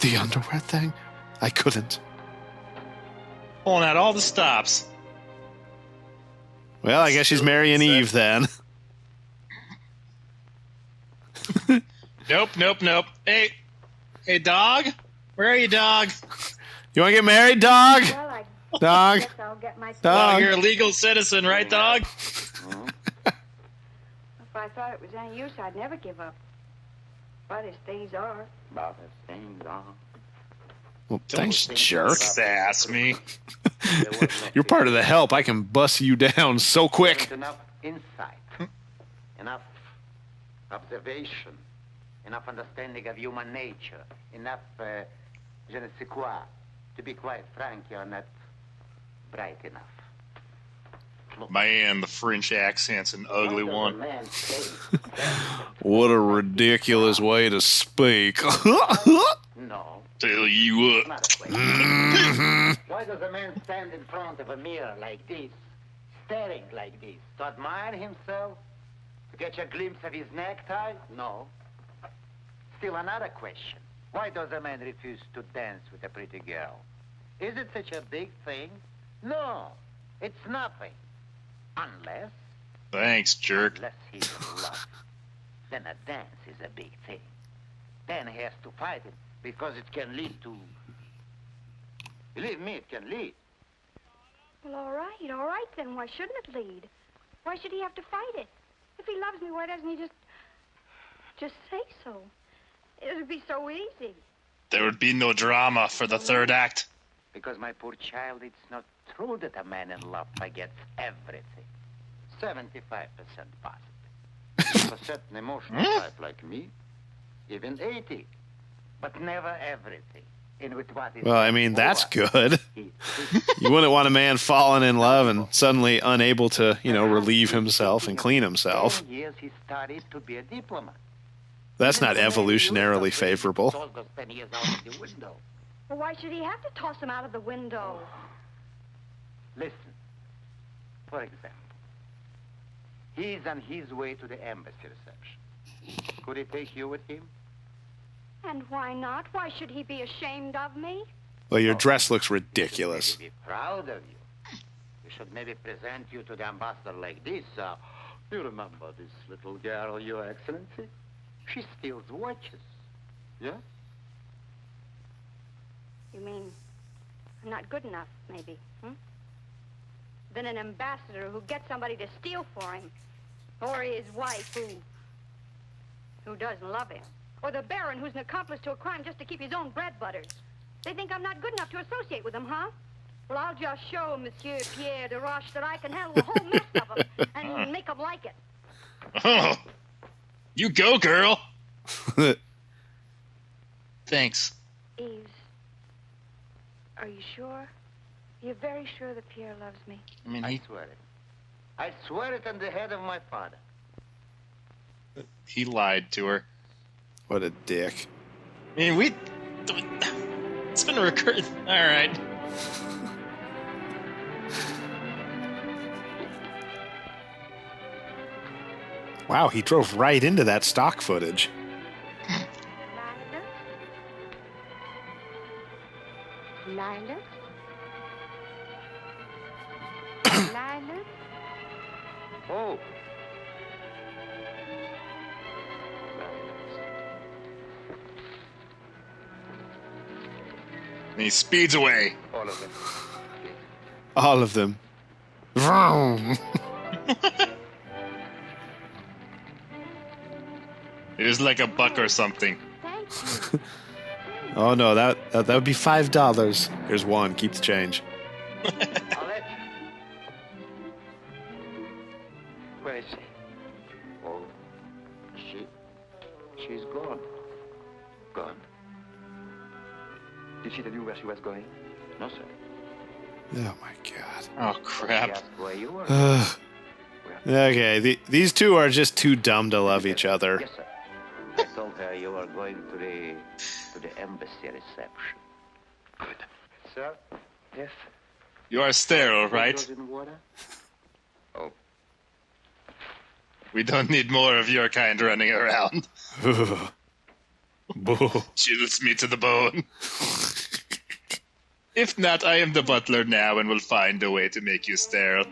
The underwear thing? I couldn't. Pulling out all the stops. Well, I guess she's marrying Eve then. Nope. Hey, dog? Where are you, dog? You want to get married, dog? Well, I Dog? guess I'll get my... Dog, you're a legal citizen, right, dog? If I thought it was any use, I'd never give up. But as things are... But as things are... Well, thanks, jerk. Sass me. You're part of the help. I can bust you down so quick. Enough insight, enough observation, enough understanding of human nature, enough je ne sais quoi. To be quite frank, you're not bright enough. Man, the French accent's an ugly one. What a ridiculous way to speak. No. Tell you what. Why does a man stand in front of a mirror like this, staring like this? To admire himself? To get a glimpse of his necktie? No. Still another question. Why does a man refuse to dance with a pretty girl? Is it such a big thing? No, it's nothing. Unless... Thanks, jerk. Unless he's in love. Then a dance is a big thing. Then he has to fight it, because it can lead to... Believe me, it can lead. Well, all right then. Why shouldn't it lead? Why should he have to fight it? If he loves me, why doesn't he just say so? It would be so easy. There would be no drama for the third act. Because, my poor child, it's not true that a man in love forgets everything. 75% positive. For a certain emotional type like me, even 80. But never everything. And with what is Well, I mean, that's good. You wouldn't want a man falling in love and suddenly unable to, relieve himself and clean himself. 10 years he studied to be a diplomat. That's not evolutionarily favorable. Well, why should he have to toss him out of the window? Listen. For example, he's on his way to the embassy reception. Could he take you with him? And why not? Why should he be ashamed of me? Well, your dress looks ridiculous. Be proud of you. We should maybe present you to the ambassador like this. You remember this little girl, Your Excellency? She steals watches. Yeah? You mean I'm not good enough, maybe, Then an ambassador who gets somebody to steal for him. Or his wife who doesn't love him. Or the Baron who's an accomplice to a crime just to keep his own bread buttered. They think I'm not good enough to associate with them, huh? Well, I'll just show Monsieur Pierre de Roche that I can handle the whole mess of them and make them like it. Oh, you go, girl. Thanks. Yves, are you sure? You're very sure that Pierre loves me? I mean, I swear it. I swear it on the head of my father. He lied to her. What a dick. I mean, it's been a recurrent. All right. Wow, he drove right into that stock footage. Lila? Lila? Oh. And he speeds away. All of them. All of them. Vroom. It is like a buck or something. Oh no, that would be $5. Here's one. Keep the change. I'll let you. Where is she? Oh, she's gone. Gone? Did she tell you where she was going? No, sir. Oh my god. Oh crap. She asked where you were. Okay, these two are just too dumb to love each other. Yes, sir. I told her you were going to the embassy reception. Good. Sir? Yes? You are sterile, right? Photos in water? Oh. We don't need more of your kind running around. Chills me to the bone. If not, I am the butler now and will find a way to make you sterile.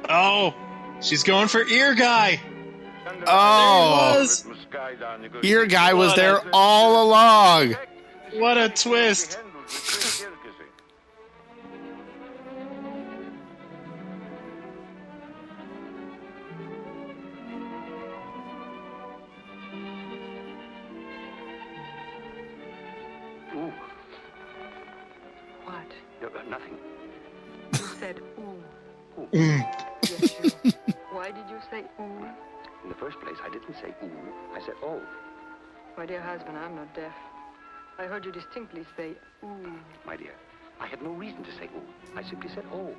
Oh, she's going for Ear Guy. Oh, Ear Guy was there all along. What a twist. Ooh. What? Nothing. You said ooh. Ooh. Yes, you. Why did you say ooh? In the first place, I didn't say ooh. I said oh. My dear husband, I'm not deaf. I heard you distinctly say ooh. My dear, I had no reason to say ooh. I simply said oh.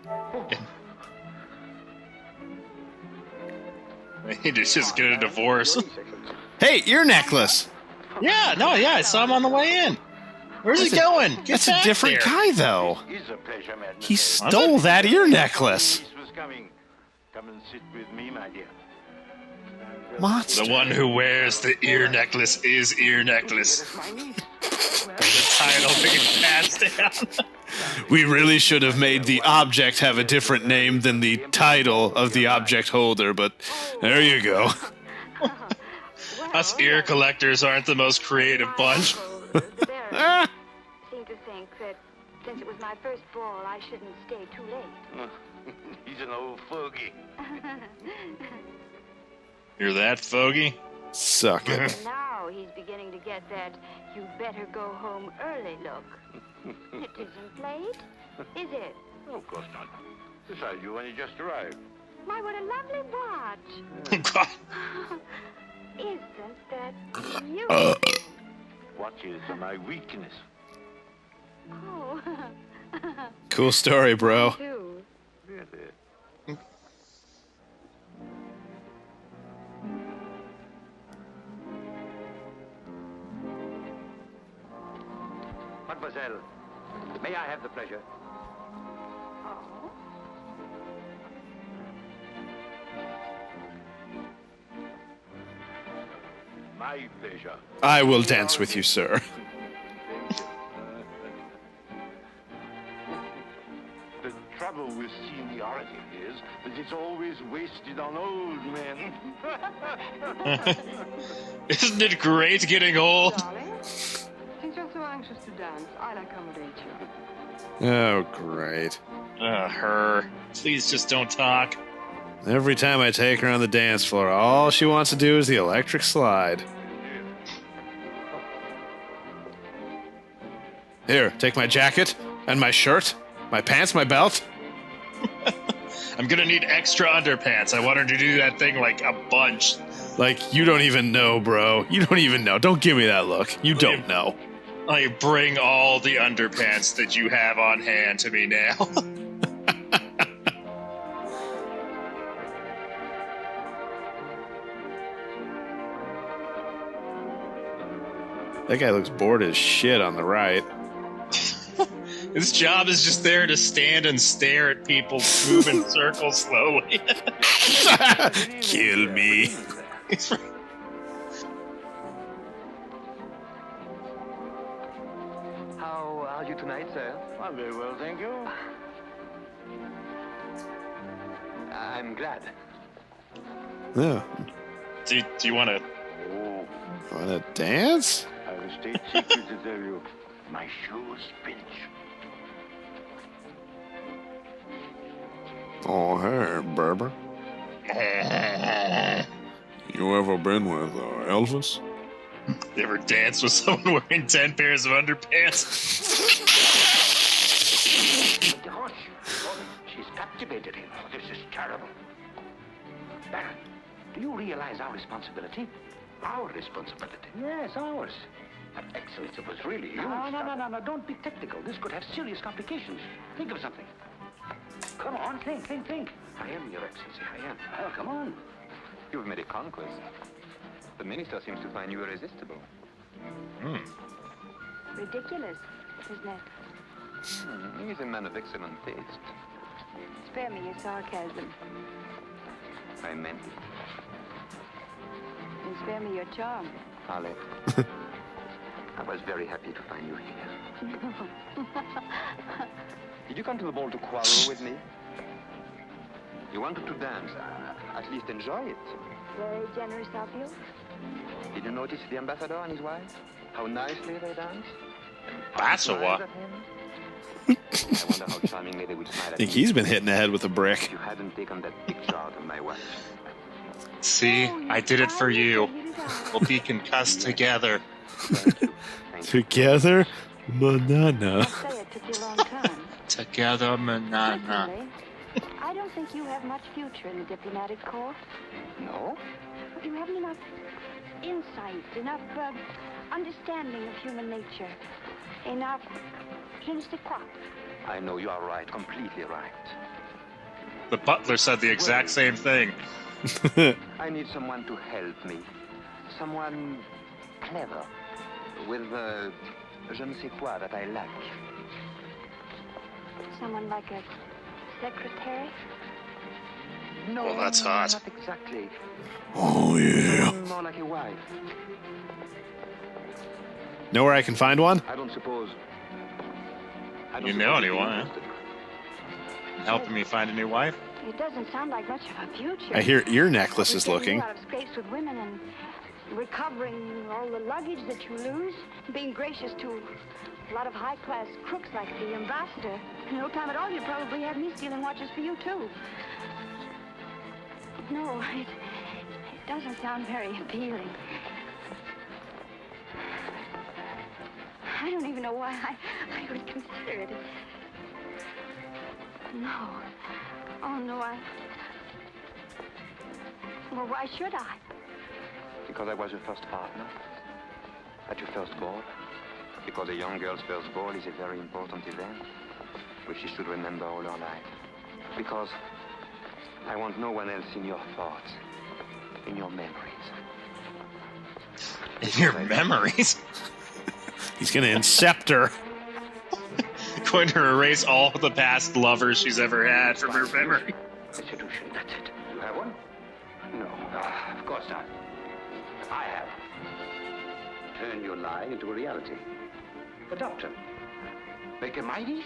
He just get a divorce. Hey, ear necklace. Yeah, I saw him on the way in. Where's he going? Get That's a back different there. guy, though. It's a pleasure, madam. He stole that ear necklace. Was coming. Come and sit with me, my dear. Monster. The one who wears the ear necklace is Ear Necklace. The title being passed down. We really should have made the object have a different name than the title of the object holder, but there you go. Us ear collectors aren't the most creative bunch. The Baron seemed to think that since it was my first ball, I shouldn't stay too late. He's an old fogey. You're that fogey? Suck it. Now he's beginning to get that you better go home early look. It isn't late, is it? Oh, of course not. Besides, you only just arrived. My, what a lovely watch. God. Isn't that beautiful? Watches are my weakness. Oh. Cool story, bro. Too. Really? Mademoiselle, may I have the pleasure? Oh? My pleasure. I will dance with you, sir. The trouble with seniority is that it's always wasted on old men. Isn't it great getting old? Darling, since you're so anxious to dance, I'll accommodate you. Oh, great. Her. Please just don't talk. Every time I take her on the dance floor, all she wants to do is the electric slide. Here, take my jacket and my shirt, my pants, my belt. I'm gonna need extra underpants. I want her to do that thing like a bunch. Like, you don't even know, bro. You don't even know. Don't give me that look. You don't know. Like, bring all the underpants that you have on hand to me now. That guy looks bored as shit on the right. His job is just there to stand and stare at people move in circles slowly. Kill me. How are you tonight, sir? I'm very well, thank you. I'm glad. Yeah. Do you want to... Oh, Wanna dance? I have a state secret to tell you. My shoes pinch. Oh, hey, Berber. You ever been with Elvis? You ever dance with someone wearing 10 pairs of underpants? Gosh, she's captivated him. Oh, this is terrible. Baron, do you realize our responsibility? Our responsibility? Yes, ours. But Excellency was really huge. No, don't be technical. This could have serious complications. Think of something. Come on, think. I am, Your Excellency, I am. Oh, come on. You've made a conquest. The minister seems to find you irresistible. Ridiculous, isn't it? He's a man of excellent taste. Spare me your sarcasm. I meant it. And spare me your charm. Ale. I was very happy to find you here. Did you come to the ball to quarrel with me? You wanted to dance. At least enjoy it. Very generous of you. Did you notice the ambassador and his wife? How nicely they dance? That's a what? I wonder how charmingly they would smile I at think me he's been hitting the head with a brick. if you hadn't taken that picture out of my watch. See? I did it for you. We'll be concussed together. Together? Banana. Say it took you a long time. Together, manana. Personally, I don't think you have much future in the diplomatic corps. No? You haven't enough insight, enough understanding of human nature, enough je ne sais quoi. I know you are right, completely right. The butler said the exact same thing. I need someone to help me. Someone clever. With je ne sais quoi that I lack. Someone like a secretary? No, Well, that's hot. Not exactly. Oh, yeah. More like a wife. Know where I can find one? I don't suppose. You know anyone, huh? Helping me find a new wife? It doesn't sound like much of a future. I hear ear necklace is Getting looking. you out of scrapes with women and recovering all the luggage that you lose, being gracious to a lot of high-class crooks like the ambassador. In no time at all, you'd probably have me stealing watches for you, too. No, it doesn't sound very appealing. I don't even know why I would consider it. No. Oh, no, Well, why should I? Because I was your first partner. At your first ball. Because a young girl's first ball is a very important event, which she should remember all her life. Because I want no one else in your thoughts, in your memories. In your memories? He's gonna incept her. going to erase all the past lovers she's ever had from her memory. A solution, that's it. You have one? No, of course not. I have. Turn your lie into a reality. A doctor. Make a Midas?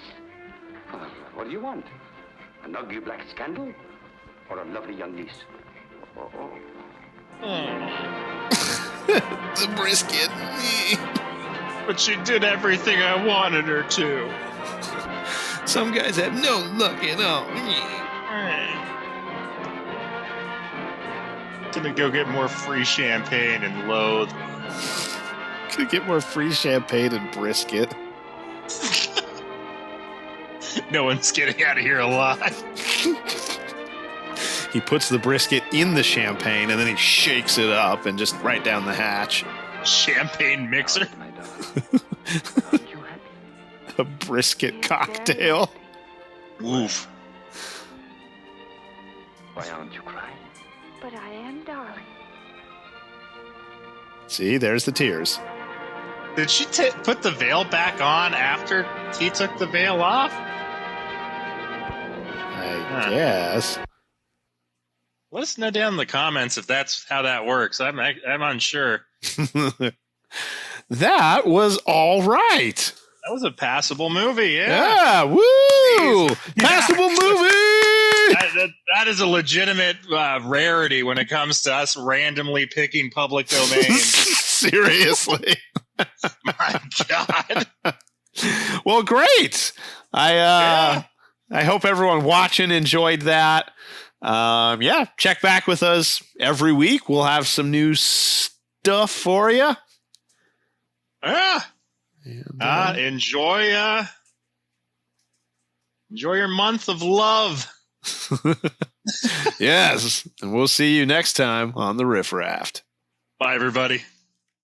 What do you want? An ugly black scandal? Or a lovely young niece? The brisket. But she did everything I wanted her to. Some guys have no luck at all. Gonna go get more free champagne and loathe. Gonna get more free champagne and brisket. No one's getting out of here alive. He puts the brisket in the champagne and then he shakes it up and just right down the hatch. Champagne mixer. A brisket cocktail. Oof. Why aren't you crying? But I am, darling. See, there's the tears. Did she put the veil back on after he took the veil off? I guess. Let us know down in the comments if that's how that works. I'm unsure. That was all right. That was a passable movie, Yeah, woo! Passable movie! That is a legitimate rarity when it comes to us randomly picking public domain. Seriously. My God. Well, great. I hope everyone watching enjoyed that. Check back with us every week. We'll have some new stuff for you. Enjoy your month of love. Yes, and we'll see you next time on the Riff Raft. Bye, everybody.